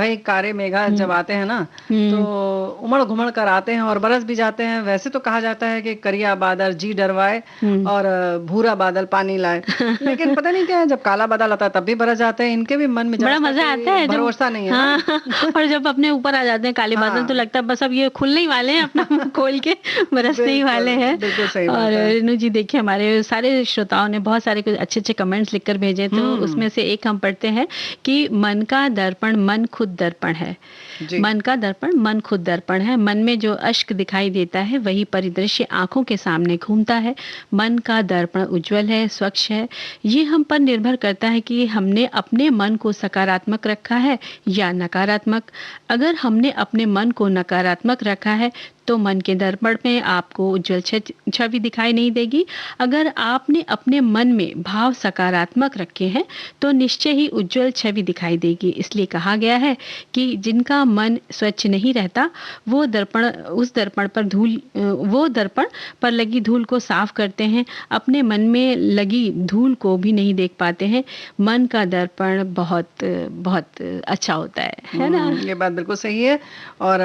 भाई कारे मेघा जब आते हैं ना तो उमड़ घुमड़ कर आते हैं और बरस भी जाते हैं। वैसे तो कहा जाता है कि करिया बादल जी डरवाए और भूरा बादल पानी लाए, लेकिन पता नहीं क्या है, जब काला बादल आता है तब भी बरस जाते हैं। इनके भी मन में बड़ा मजा आता है, भरोसा नहीं है हाँ, और जब अपने ऊपर आ जाते हैं काले बादल तो लगता है बस अब ये खुलने ही वाले हैं, अपना मुंह खोल के बरसने ही वाले हैं। बिल्कुल सही बात और है। रेनू जी देखिए, हमारे सारे श्रोताओं ने बहुत सारे कुछ अच्छे अच्छे कमेंट्स लिखकर भेजे, तो उसमें से एक हम पढ़ते हैं कि मन का दर्पण मन खुद दर्पण है। मन का दर्पण मन खुद दर्पण है। मन में जो अश्क दिखाई देता है वही परिदृश्य आंखों के सामने घूमता है। मन का दर्पण उज्जवल है, स्वच्छ है। ये हम पर निर्भर करता है कि हमने अपने मन को सकारात्मक रखा है या नकारात्मक। अगर हमने अपने मन को नकारात्मक रखा है तो मन के दर्पण में आपको उज्जवल छवि दिखाई नहीं देगी। अगर आपने अपने मन में भाव सकारात्मक रखे हैं तो निश्चय ही उज्जवल छवि दिखाई देगी। इसलिए कहा गया है कि जिनका मन स्वच्छ नहीं रहता वो दर्पण पर लगी धूल को साफ करते हैं, अपने मन में लगी धूल को भी नहीं देख पाते हैं। मन का दर्पण बहुत बहुत अच्छा होता है ना? ये बात बिल्कुल सही है। और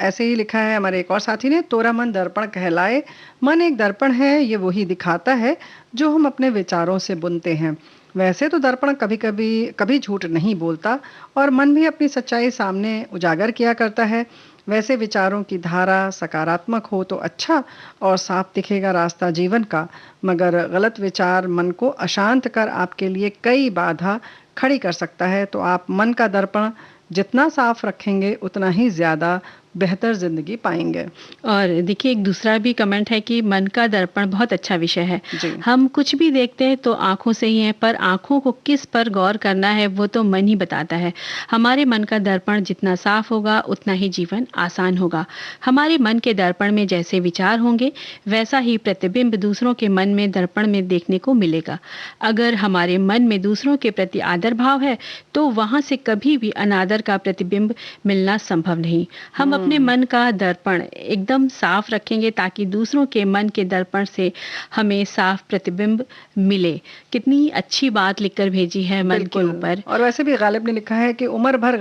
ऐसे ही लिखा है हमारे एक और साथी ने, तोरा मन दर्पण कहलाए। मन एक दर्पण है, ये वही दिखाता है जो हम अपने विचारों से बुनते हैं। वैसे तो दर्पण कभी झूठ नहीं बोलता और मन भी अपनी सच्चाई सामने उजागर किया करता है। वैसे विचारों की धारा सकारात्मक हो तो अच्छा और साफ दिखेगा रास्ता जीवन का, मगर गलत विचार मन को अशांत कर आपके लिए कई बाधा खड़ी कर सकता है। तो आप मन का दर्पण जितना साफ रखेंगे उतना ही ज्यादा बेहतर जिंदगी पाएंगे। और देखिए एक दूसरा भी कमेंट है कि मन का दर्पण बहुत अच्छा विषय है। हम कुछ भी देखते हैं तो आंखों से ही है, पर आंखों को किस पर गौर करना है वो तो मन ही बताता है। हमारे मन का दर्पण जितना साफ होगा उतना ही जीवन आसान होगा। हमारे मन के दर्पण में जैसे विचार होंगे वैसा ही प्रतिबिंब दूसरों के मन में दर्पण में देखने को मिलेगा। अगर हमारे मन में दूसरों के प्रति आदर भाव है तो वहां से कभी भी अनादर का प्रतिबिंब मिलना संभव नहीं। हम अपने मन का दर्पण एकदम साफ रखेंगे ताकि दूसरों के मन के दर्पण से हमें साफ प्रतिबिंब मिले। कितनी अच्छी बात लिखकर भेजी है मन के ऊपर। और वैसे भी गालिब ने लिखा है कि उम्र भर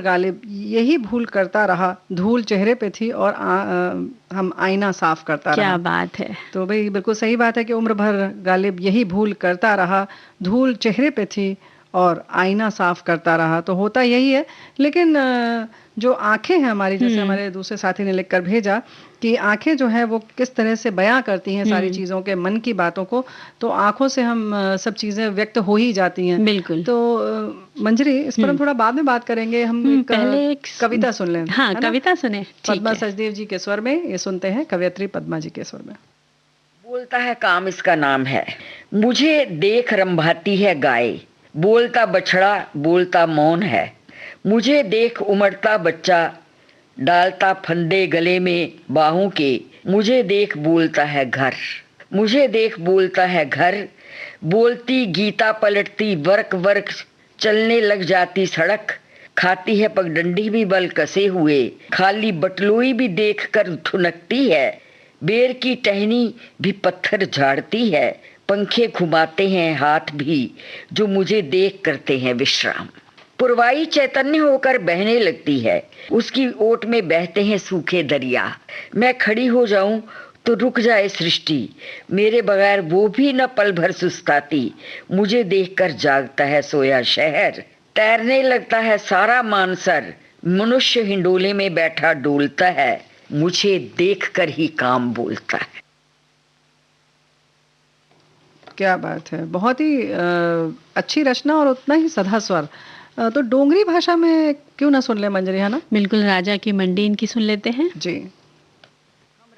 गालिब यही भूल करता रहा, धूल चेहरे पे थी और हम आईना साफ करता रहा। क्या बात है। तो भाई बिल्कुल सही बात है कि उम्र भर गालिब यही भूल करता रहा, धूल चेहरे पे थी और आईना साफ करता रहा। तो होता यही है। लेकिन जो आंखें हैं हमारी, जैसे हमारे दूसरे साथी ने लिखकर भेजा कि आंखें जो है वो किस तरह से बयां करती हैं सारी चीजों के, मन की बातों को, तो आंखों से हम सब चीजें व्यक्त हो ही जाती हैं। बिल्कुल। तो मंजरी, इस पर हम थोड़ा बाद में बात करेंगे। हम पहले एक कविता सुन लें। हाँ, कविता सुने। पद्मा सचदेव जी के स्वर में ये सुनते हैं, कवयित्री पद्मा जी के स्वर में। बोलता है काम इसका नाम है, मुझे देख रंभाती है गाय, बोलता बछड़ा बोलता मौन है। मुझे देख उमड़ता बच्चा डालता फंदे गले में बाहों के। मुझे देख बोलता है घर, मुझे देख बोलता है घर। बोलती गीता पलटती वर्क वर्क, चलने लग जाती सड़क। खाती है पगडंडी भी बल कसे हुए, खाली बटलोई भी देख कर ठुनकती है। बेर की टहनी भी पत्थर झाड़ती है, पंखे घुमाते हैं हाथ भी जो मुझे देख करते हैं विश्राम। पुरवाई चैतन्य होकर बहने लगती है, उसकी ओट में बहते हैं सूखे दरिया। मैं खड़ी हो जाऊं तो रुक जाए सृष्टि, मेरे बगैर वो भी न पल भर सुस्ताती। मुझे देखकर जागता है सोया शहर, तैरने लगता है सारा मानसर। मनुष्य हिंडोले में बैठा डोलता है, मुझे देखकर ही काम बोलता है। क्या बात है, बहुत ही अच्छी रचना और उतना ही सधा स्वर। तो डोंगरी भाषा में क्यों ना सुन ले मंजरी, है ना? बिल्कुल, राजा की मंडी इनकी सुन लेते हैं जी।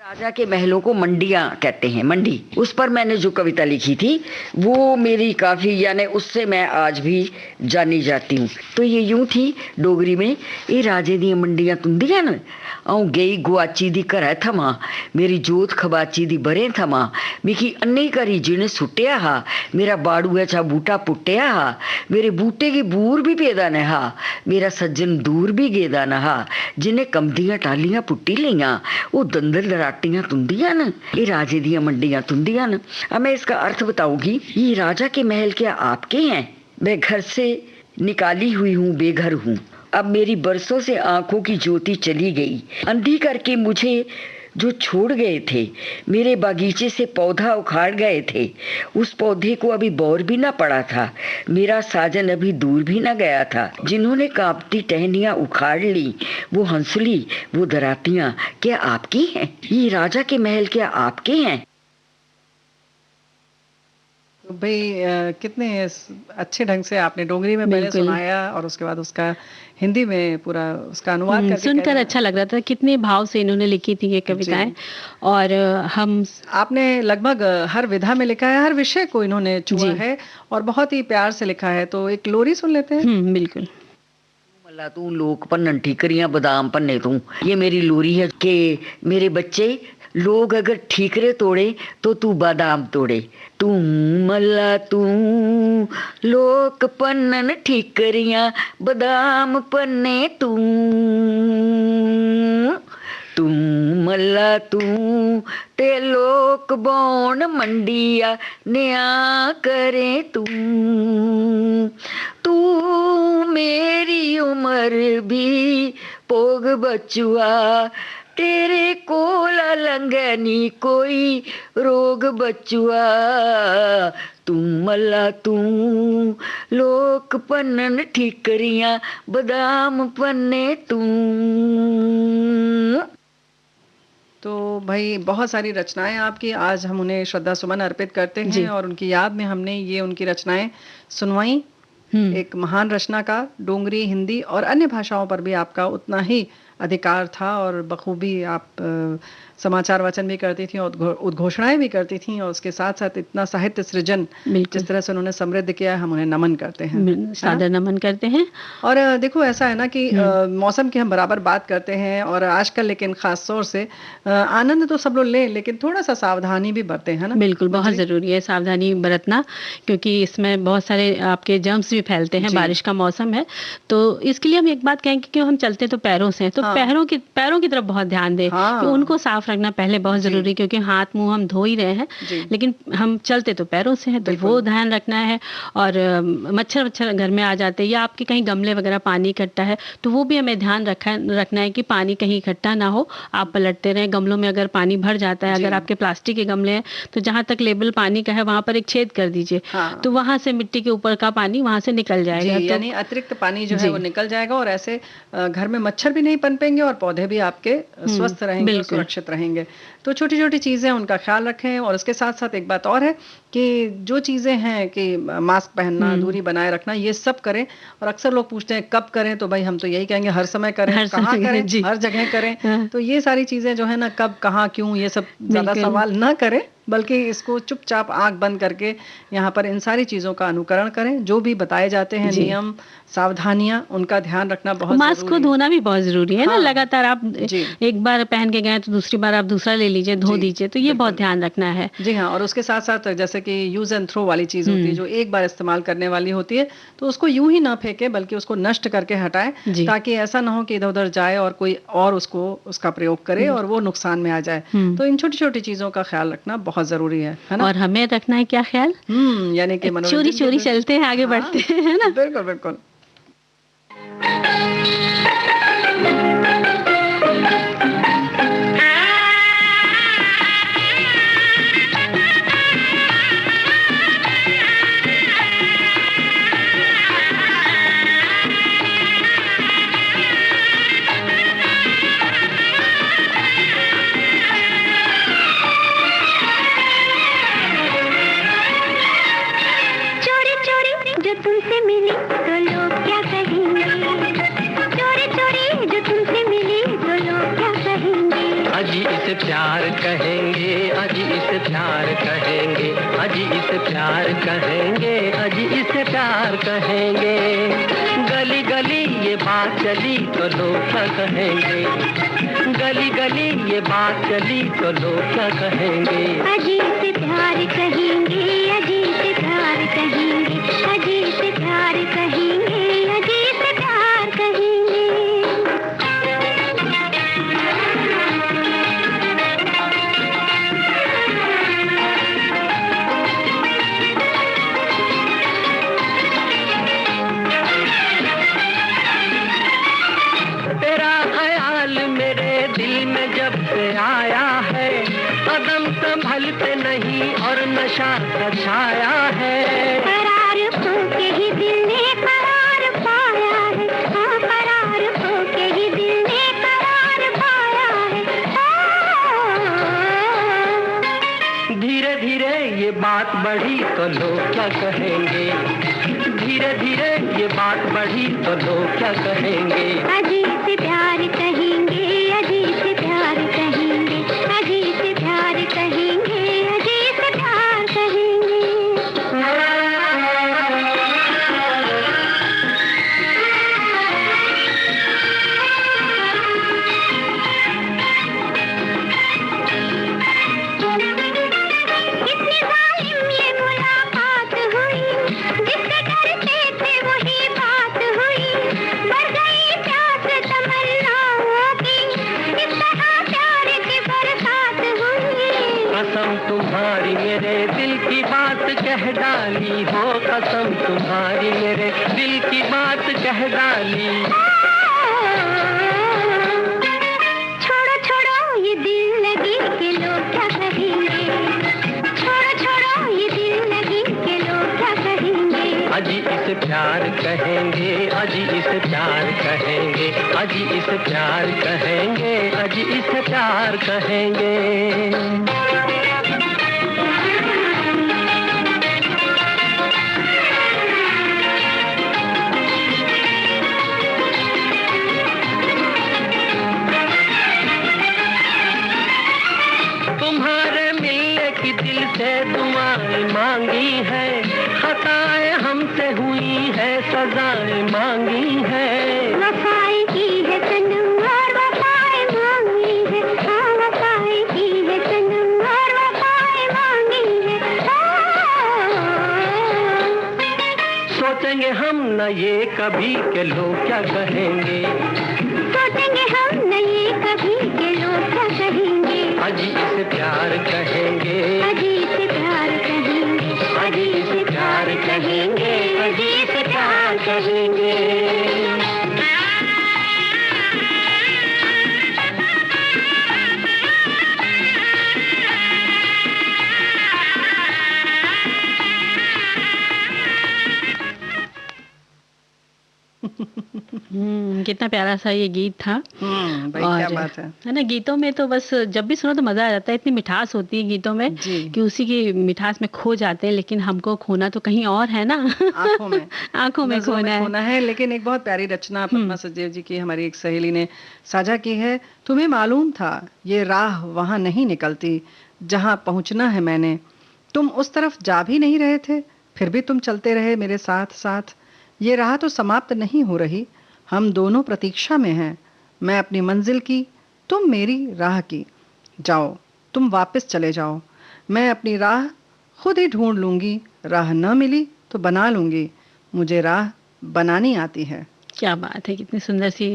राजा के महलों को मंडियां कहते हैं, मंडी। उस पर मैंने जो कविता लिखी थी वो मेरी काफ़ी, यानी उससे मैं आज भी जानी जाती हूँ। तो ये यूं थी डोगरी में, ये राजे दी मंडियां तुंदियां न, आऊं गई गुआची दी घर थमा, मेरी जोत खबाची दी बरे थमा। मिकी अन्नी करी जिने सुट्टिया हा, मेरा बाड़ू है चा बूटा पुट्टिया हा। मेरे बूटे की बूर भी पेदा न हा, मेरा सज्जन दूर भी गेदा न हा। जिन्हें कमदियां टालियां पुट्टी लियां, वो दंदल दराटियां तुंदियां न, ये राजे दी मंडियां तुंदियां न। अब मैं इसका अर्थ बताऊंगी। ये राजा के महल क्या आपके हैं? मैं घर से निकाली हुई हूँ, बेघर हूँ। अब मेरी बरसों से आंखों की ज्योति चली गई। अंधी करके मुझे जो छोड़ गए थे, मेरे बागीचे से पौधा उखाड़ गए थे, उस पौधे को अभी बौर भी ना पड़ा था, मेरा साजन अभी दूर भी ना गया था। जिन्होंने कांपती टहनियां उखाड़ ली, वो हंसली, वो दरातियां क्या आपकी हैं? ये राजा के महल क्या आपके हैं? तो भाई कितने अच्छे ढंग से आपने डोगरी में पहले सुनाया और उसके बाद उसका हिंदी में पूरा उसका अनुवाद करके सुनकर अच्छा लग रहा था। कितने भाव से इन्होंने लिखी थी ये कविताएं। और हम आपने लगभग हर विधा में लिखा है, हर विषय को इन्होंने छुआ है और बहुत ही प्यार से लिखा है। तो एक लोरी सुन लेते हैं। बिल्कुल। मल्ला तू लोक पन्नन ठीकरियां बादाम पन्ने तू, ये मेरी लोरी है कि मेरे बच्चे, लोग अगर ठीकरे तोड़े तो तू बादाम तोड़े। तू मल्ला तू लोक पन्नन ठीकरियां बादाम पन्ने तू, तू मल्ला तू ते लोक बौन मंडिया न्या करे तू। तू मेरी उम्र भी पोग बचुआ, तेरे कोला लंगनी कोई रोग बचुआ। तू मल्ला तू लोक पन्नन ठीकरियां बादाम पन्ने तू। तो भाई बहुत सारी रचनाएं आपकी, आज हम उन्हें श्रद्धा सुमन अर्पित करते हैं और उनकी याद में हमने ये उनकी रचनाएं सुनवाई। एक महान रचनाकार, डोगरी, हिंदी और अन्य भाषाओं पर भी आपका उतना ही अधिकार था और बखूबी आप समाचार वाचन भी करती थी और उद्घोषणाएं भी करती थी और उसके साथ साथ इतना साहित्य सृजन जिस तरह से उन्होंने समृद्ध किया है, हम उन्हें नमन करते हैं, सादर नमन करते हैं। और देखो ऐसा है ना कि मौसम की हम बराबर बात करते हैं और आजकल लेकिन खास तौर से आनंद तो सब लोग लें लेकिन थोड़ा सा सावधानी भी बरतें, है ना? बिल्कुल, बहुत ज़रूरी है सावधानी बरतना, क्योंकि इसमें बहुत सारे आपके जर्म्स भी फैलते हैं। बारिश का मौसम है तो इसके लिए हम एक बात कहेंगे कि हम चलते तो पैरों से, तो पैरों की तरफ बहुत ध्यान दें कि उनको साफ रखना पहले बहुत जरूरी, क्योंकि हाथ मुंह हम धो ही रहे हैं लेकिन हम चलते तो पैरों से हैं, तो वो ध्यान रखना है। और मच्छर घर में आ जाते हैं या आपके कहीं गमले वगैरह पानी इकट्ठा है तो वो भी हमें ध्यान रखना है कि पानी कहीं इकट्ठा ना हो, आप पलटते रहें। गमलों में अगर पानी भर जाता है, अगर आपके प्लास्टिक के गमले हैं तो जहाँ तक लेवल पानी का है वहां पर एक छेद कर दीजिए, तो वहां से मिट्टी के ऊपर का पानी वहां से निकल जाएगा, तो यानी अतिरिक्त पानी जो है वो निकल जाएगा और ऐसे घर में मच्छर भी नहीं पनपेंगे और पौधे भी आपके स्वस्थ रहेंगे, सुरक्षित रहेंगे। तो छोटी छोटी चीजें उनका ख्याल रखें। और उसके साथ साथ एक बात और है कि जो चीजें हैं कि मास्क पहनना, दूरी बनाए रखना, ये सब करें। और अक्सर लोग पूछते हैं कब करें, तो भाई हम तो यही कहेंगे हर समय करें, कहाँ करें, हर जगह करें। तो ये सारी चीजें जो है ना, कब, कहाँ, क्यों, ये सब ज्यादा सवाल ना करें, बल्कि इसको चुपचाप आंख बंद करके यहाँ पर इन सारी चीजों का अनुकरण करें। जो भी बताए जाते हैं नियम, सावधानियां, उनका ध्यान रखना बहुत जरूरी है। मास्क को धोना भी बहुत जरूरी है ना, लगातार आप एक बार पहन के गए तो दूसरी बार आप दूसरा ले लीजिए, धो दीजिए, तो ये बहुत ध्यान रखना है। जी हाँ। और उसके साथ साथ जैसे कि यूज एंड थ्रो वाली चीज होती है, जो एक बार इस्तेमाल करने वाली होती है, तो उसको यूं ही ना फेंके बल्कि उसको नष्ट करके हटाए, ताकि ऐसा ना हो कि इधर उधर जाए और कोई और उसका प्रयोग करे और वो नुकसान में आ जाए। तो इन छोटी छोटी चीजों का ख्याल रखना बहुत जरूरी है ना? और हमें रखना है क्या ख्याल? यानी कि चोरी चोरी चलते हैं, आगे बढ़ते हैं, है ना? बिल्कुल बिल्कुल। प्यार कहेंगे, अजी इसे प्यार कहेंगे, अजी इसे प्यार कहेंगे, अजी इसे प्यार कहेंगे। गली गली ये बात चली तो लोग क्या कहेंगे, गली गली ये बात चली तो लोग क्या कहेंगे। अजी इसे प्यार कहेंगे, अजी इसे प्यार कहेंगे, अजी इसे प्यार कहेंगे, अजी इसे प्यार कहेंगे। नहीं और नशा सा छाया है। करार होके ही दिल ने करार पाया है, हाँ करार होके ही दिल ने करार पाया है। धीरे धीरे ये बात बढ़ी तो लोग क्या कहेंगे, धीरे धीरे ये बात बढ़ी तो लोग क्या कहेंगे। अजीब से प्यार कहेंगे, अजीब से प्यार कहेंगे, अजीब से प्यार कहेंगे, अजीब से प्यार कहेंगे। कितनी जालिम ये मुलाकात हुई, जिससे डरते थे वही बात हुई। बढ़ गई प्यास तमन्नाओं की, इस तरह प्यार की बरसात हुई। कसम तुम्हारी मेरे दिल की बात कह डाली हो, कसम तुम्हारी मेरे दिल की बात कह डाली। छोड़ो छोड़ो ये दिल लगी के लोग क्या कहेंगे, छोड़ो छोड़ो ये दिल लगी के लोग क्या कहेंगे। अजी इसे प्यार कहेंगे, अजी इसे प्यार कहेंगे, अजी इसे प्यार कहेंगे, अजी इसे प्यार कहेंगे। तुम्हारे मिलने की दिल से दुआएं मांगी है, खताएं हमसे हुई है, सजाएं मांगी है। वफाएं की है सनम और वफाएं मांगी है, हाँ वफाएं की है सनम और वफाएं मांगी है। सोचेंगे हम न ये कभी के लोग क्या कहेंगे, सोचेंगे हम न ये कभी के लोग क्या कहेंगे। अजी इसे प्यार कहेंगे, अजी से प्यार कहेंगे, अजी इसे प्यार कहेंगे, अजी इसे प्यार कहेंगे। कितना प्यारा सा ये गीत था। भाई क्या बात है ना, गीतों में तो बस जब भी सुनो तो मजा आ जाता है, इतनी मिठास होती है गीतों में कि उसी की मिठास में खो जाते हैं। लेकिन हमको खोना तो कहीं और है ना, आंखों में आंखों में खोना है। लेकिन एक बहुत प्यारी रचना पद्मा सचदेव जी की हमारी एक सहेली ने साझा की है। तुम्हें मालूम था ये राह वहां नहीं निकलती जहां पहुंचना है मैंने, तुम उस तरफ जा भी नहीं रहे थे, फिर भी तुम चलते रहे मेरे साथ साथ। ये राह तो समाप्त नहीं हो रही, हम दोनों प्रतीक्षा में हैं, मैं अपनी मंजिल की, तुम मेरी राह की। जाओ तुम वापस चले जाओ, मैं अपनी राह खुद ही ढूंढ लूंगी, राह न मिली तो बना लूंगी, मुझे राह बनानी आती है। क्या बात है, कितनी सुंदर सी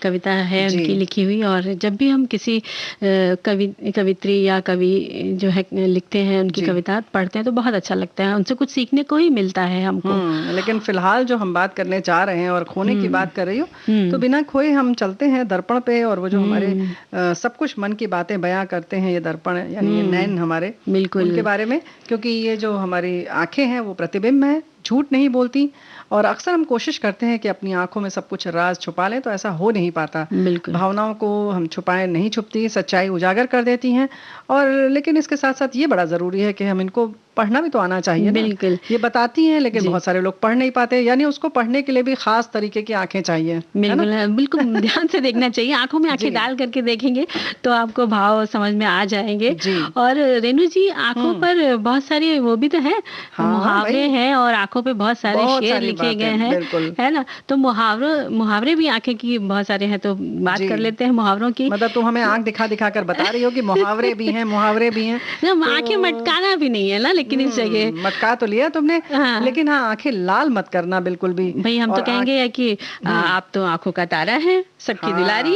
कविता है उनकी लिखी हुई। और जब भी हम किसी कवित्री या कवि जो है लिखते हैं उनकी कविता पढ़ते हैं तो बहुत अच्छा लगता है, उनसे कुछ सीखने को ही मिलता है हमको। लेकिन फिलहाल जो हम बात करने जा रहे हैं और खोने की बात कर रही हो, तो बिना खोए हम चलते हैं दर्पण पे, और वो जो हमारे सब कुछ मन की बातें बयां करते हैं ये दर्पण यानी ये नैन हमारे, बिल्कुल उनके बारे में। क्योंकि ये जो हमारी आंखें हैं वो प्रतिबिंब है, झूठ नहीं बोलती। और अक्सर हम कोशिश करते हैं कि अपनी आंखों में सब कुछ राज छुपा लें, तो ऐसा हो नहीं पाता। भावनाओं को हम छुपाएं नहीं छुपती, सच्चाई उजागर कर देती हैं। और लेकिन इसके साथ साथ ये बड़ा जरूरी है कि हम इनको पढ़ना भी तो आना चाहिए। बिल्कुल ये बताती हैं लेकिन बहुत सारे लोग पढ़ नहीं पाते, यानी उसको पढ़ने के लिए भी खास तरीके की आंखें चाहिए। बिल्कुल ध्यान से देखना चाहिए, आंखों में आंखें डाल करके देखेंगे तो आपको भाव समझ में आ जाएंगे। और रेणु जी आंखों पर बहुत सारे वो भी तो है, मुहावरे हैं और आंखों पे बहुत सारे शेर लिखे गए हैं, है ना। तो मुहावरे भी आंखें की बहुत सारे हैं, तो बात कर लेते हैं मुहावरों की। मतलब तुम हमें आंख दिखा दिखा कर बता रही हो कि मुहावरे भी हैं, मुहावरे भी हैं। आंखें मटकाना भी नहीं है ना, लेकिन इस जगह मटका तो लिया तुमने, हाँ। लेकिन हाँ आंखें लाल मत करना बिल्कुल भी। भाई हम तो कहेंगे कि आप तो आंखों का तारा है, सबकी दुलारी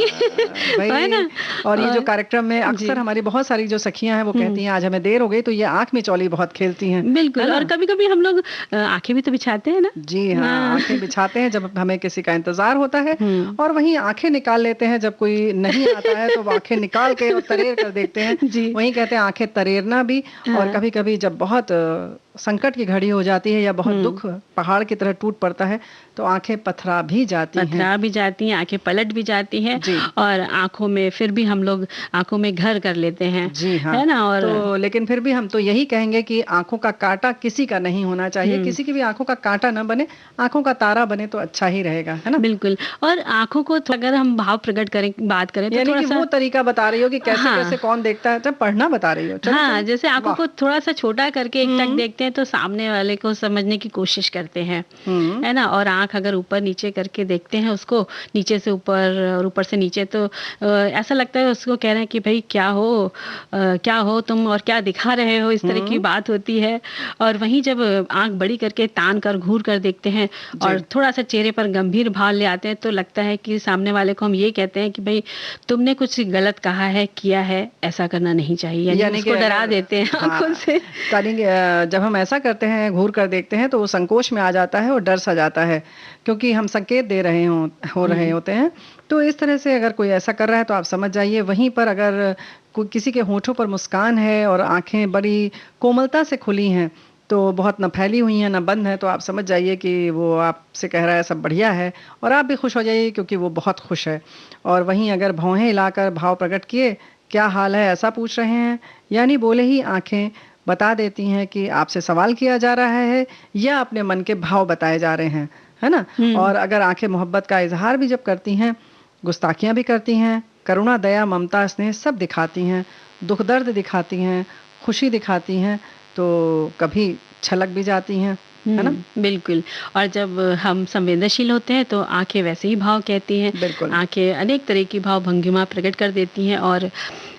है ना। और ये जो कार्यक्रम में अक्सर हमारी बहुत सारी जो सखियां हैं वो कहती हैं आज हमें देर हो गई, तो ये आंख में चौली बहुत खेलती हैं। बिल्कुल, और कभी कभी हम लोग आंखें भी तो बिछाते हैं ना। जी हाँ, आंखें बिछाते हैं जब हमें किसी का इंतजार होता है, और वहीं आंखें निकाल लेते हैं जब कोई नहीं आता है, तो वो आंखें निकाल के और तरेर कर देखते हैं। वहीं कहते हैं आंखें तरेरना भी। और कभी कभी जब बहुत संकट की घड़ी हो जाती है या बहुत दुख पहाड़ की तरह टूट पड़ता है, तो आंखें पथरा भी जाती हैं, आंखें पलट भी जाती हैं, और आंखों में फिर भी हम लोग आंखों में घर कर लेते हैं। जी हाँ, है ना। और तो लेकिन फिर भी हम तो यही कहेंगे कि आंखों का कांटा किसी का नहीं होना चाहिए, किसी की भी आंखों का कांटा न बने, आंखों का तारा बने तो अच्छा ही रहेगा, है ना। बिल्कुल। और आंखों को अगर हम भाव प्रकट करें, बात करें, तो थोड़ा सा वो तरीका बता रही हो कि कैसे कैसे कौन देखता है, तो पढ़ना बता रही हो। हाँ, जैसे आंखों को थोड़ा सा छोटा करके एक टक देखते हैं तो सामने वाले को समझने की कोशिश करते हैं, है ना। और आंख अगर ऊपर नीचे करके देखते हैं उसको, नीचे से ऊपर और ऊपर से नीचे, तो ऐसा लगता है उसको कह रहे हैं कि भाई क्या हो तुम और क्या दिखा रहे हो, इस तरह की बात होती है। और वहीं जब आंख बड़ी करके तान कर घूर कर देखते हैं और थोड़ा सा चेहरे पर गंभीर भाव ले आते हैं, तो लगता है कि सामने वाले को हम ये कहते हैं कि भाई तुमने कुछ गलत कहा है, किया है, ऐसा करना नहीं चाहिए, यानी उसको डरा देते हैं आंखों से। जब हम ऐसा करते हैं, घूर कर देखते हैं, तो वो संकोच में आ जाता है और डर सा जाता है, क्योंकि हम संकेत दे रहे हो रहे होते हैं। तो इस तरह से अगर कोई ऐसा कर रहा है तो आप समझ जाइए। वहीं पर अगर किसी के होठों पर मुस्कान है और आंखें बड़ी कोमलता से खुली हैं, तो बहुत न फैली हुई हैं न बंद हैं, तो आप समझ जाइए कि वो आपसे कह रहा है सब बढ़िया है, और आप भी खुश हो जाइए क्योंकि वो बहुत खुश है। और वहीं अगर भौहें हिलाकर भाव प्रकट किए, क्या हाल है ऐसा पूछ रहे हैं, यानी बोले ही आंखें बता देती हैं कि आपसे सवाल किया जा रहा है या अपने मन के भाव बताए जा रहे हैं, है ना। और अगर आंखें मोहब्बत का इजहार भी जब करती हैं, गुस्ताखियां भी करती हैं, करुणा, दया, ममता, स्नेह सब दिखाती हैं, दुख दर्द दिखाती हैं, खुशी दिखाती हैं, तो कभी छलक भी जाती हैं, है ना। बिल्कुल। और जब हम संवेदनशील होते हैं तो आंखें वैसे ही भाव कहती हैं। बिल्कुल। आंखें अनेक तरह की भाव भंगिमा प्रकट कर देती हैं, और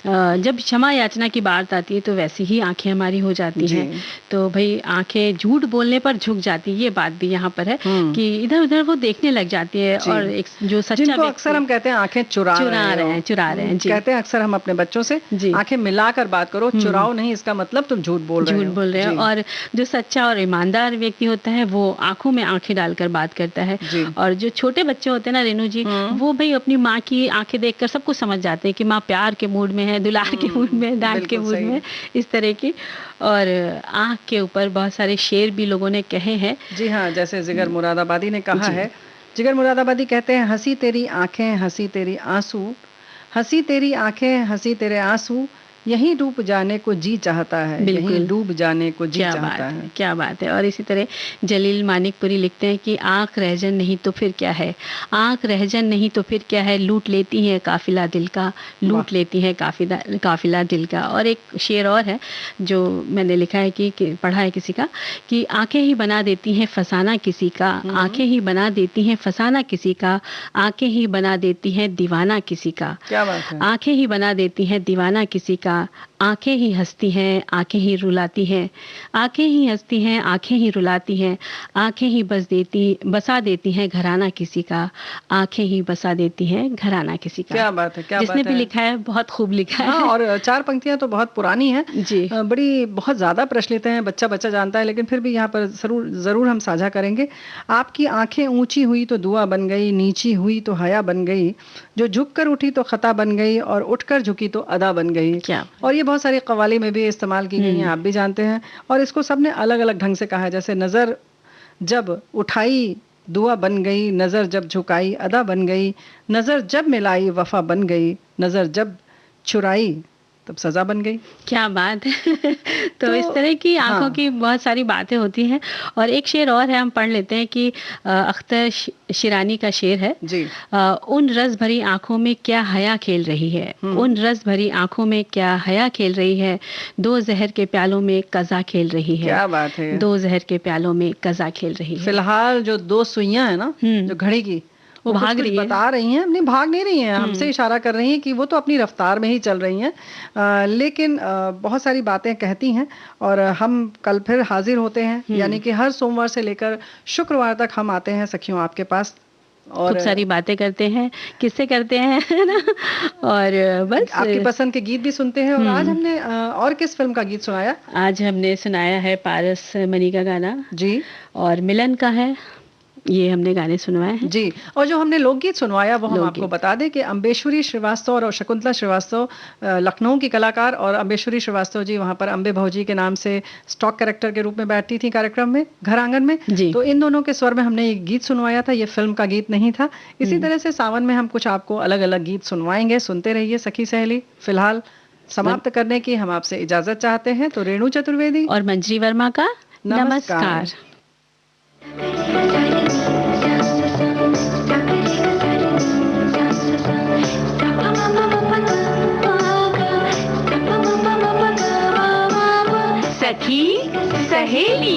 जब क्षमा याचना की बात आती है तो वैसी ही आंखें हमारी हो जाती हैं। तो भाई आंखें झूठ बोलने पर झुक जाती है, ये बात भी यहाँ पर है कि इधर उधर वो देखने लग जाती है। और एक जो सच्चा, जिनको अक्सर हम कहते हैं आंखें चुरा रहे हैं, कहते हैं अक्सर हम अपने बच्चों से, आंखें मिलाकर बात करो, चुराओ नहीं, इसका मतलब तुम झूठ बोल रहे हो। और जो सच्चा और ईमानदार व्यक्ति होता है वो आंखों में आंखें डालकर बात करता है। और जो छोटे बच्चे होते हैं ना रेणु जी, वो भाई अपनी माँ की आंखें देखकर सब कुछ समझ जाते हैं कि माँ प्यार के मूड में है, दुलार के मूड में, डांट के मूड में, इस तरह की। और आंख के ऊपर बहुत सारे शेर भी लोगों ने कहे हैं। जी हाँ, जैसे जिगर मुरादाबादी ने कहा है। जिगर मुरादाबादी कहते हैं, हंसी तेरी आंखें, हंसी तेरी आंसू, हंसी तेरी आंखें, हंसी तेरे आंसू, यहीं डूब जाने को जी चाहता है, यहीं डूब जाने को जी चाहता है। क्या बात है। और इसी तरह जलील मानिकपुरी लिखते हैं कि आंख रहजन नहीं तो फिर क्या है, आंख रहजन नहीं तो फिर क्या है, लूट लेती है काफिला दिल का, लूट लेती है काफिला दिल का। और एक शेर और है जो मैंने लिखा है कि पढ़ा है किसी का, कि आंखें ही बना देती हैं फसाना किसी का, आंखें ही बना देती हैं फसाना किसी का, आंखें ही बना देती हैं दीवाना किसी का। क्या बात है। आंखें ही बना देती हैं दीवाना किसी का, आंखें ही हंसती हैं, आंखें ही रुलाती हैं, आंखें ही हंसती हैं, आंखें ही रुलाती हैं, आंखें ही बसा देती हैं घराना किसी का, आंखें ही बसा देती हैं घराना किसी का। क्या बात है, क्या बात है। जिसने भी लिखा है बहुत खूब लिखा है। और चार पंक्तियां तो बहुत पुरानी हैं जी, बड़ी बहुत ज्यादा प्रचलित हैं, बच्चा बच्चा जानता है, लेकिन फिर भी यहाँ पर जरूर हम साझा करेंगे। आपकी आंखें ऊंची हुई तो दुआ बन गई, नीची हुई तो हया बन गई, जो झुक कर उठी तो खता बन गई, और उठकर झुकी तो अदा बन गई। क्या। और ये बहुत सारी कव्वाली में भी इस्तेमाल की गई हैं, आप भी जानते हैं। और इसको सबने अलग अलग ढंग से कहा है, जैसे नजर जब उठाई दुआ बन गई, नजर जब झुकाई अदा बन गई, नजर जब मिलाई वफा बन गई, नजर जब चुराई तब सजा बन गई। क्या बात है। तो इस तरह की आंखों की बहुत सारी बातें होती हैं। और एक शेर और है, हम पढ़ लेते हैं कि अख्तर शिरानी का शेर है जी। उन रस भरी आंखों में क्या हया खेल रही है, उन रस भरी आंखों में क्या हया खेल रही है, दो जहर के प्यालों में कज़ा खेल रही है। क्या बात है। दो जहर के प्यालों में कज़ा खेल रही है। फिलहाल जो दो सुइयां है ना जो घड़ी की, वो भाग कुछ रही है। बता रही हैं, नहीं भाग नहीं रही हैं, हमसे इशारा कर रही हैं कि वो तो अपनी रफ्तार में ही चल रही हैं, लेकिन बहुत सारी बातें कहती हैं। और हम कल फिर हाजिर होते हैं, यानी कि हर सोमवार से लेकर शुक्रवार तक हम आते हैं सखियों आपके पास, और खूब सारी बातें करते हैं, किससे करते हैं, है ना, और बस आपकी पसंद के गीत भी सुनते हैं। और आज हमने और किस फिल्म का गीत सुनाया? आज हमने सुनाया है पारस मनी का गाना जी, और मिलन का है, ये हमने गाने सुनवाए हैं जी। और जो हमने लोकगीत सुनवाया वो हम लोकगीत। आपको बता दें कि अम्बेश्वरी श्रीवास्तव और शकुंतला श्रीवास्तव लखनऊ की कलाकार, और अम्बेश्वरी श्रीवास्तव जी वहाँ पर अम्बे भौजी के नाम से स्टॉक कैरेक्टर के रूप में बैठती थी कार्यक्रम में, घर आंगन में। जी। तो इन दोनों के स्वर में हमने ये गीत सुनवाया था, ये फिल्म का गीत नहीं था। इसी तरह से सावन में हम कुछ आपको अलग अलग गीत सुनवाएंगे, सुनते रहिए सखी सहेली। फिलहाल समाप्त करने की हम आपसे इजाजत चाहते हैं। तो रेणु चतुर्वेदी और मंजरी वर्मा का नमस्कार। सखी सहेली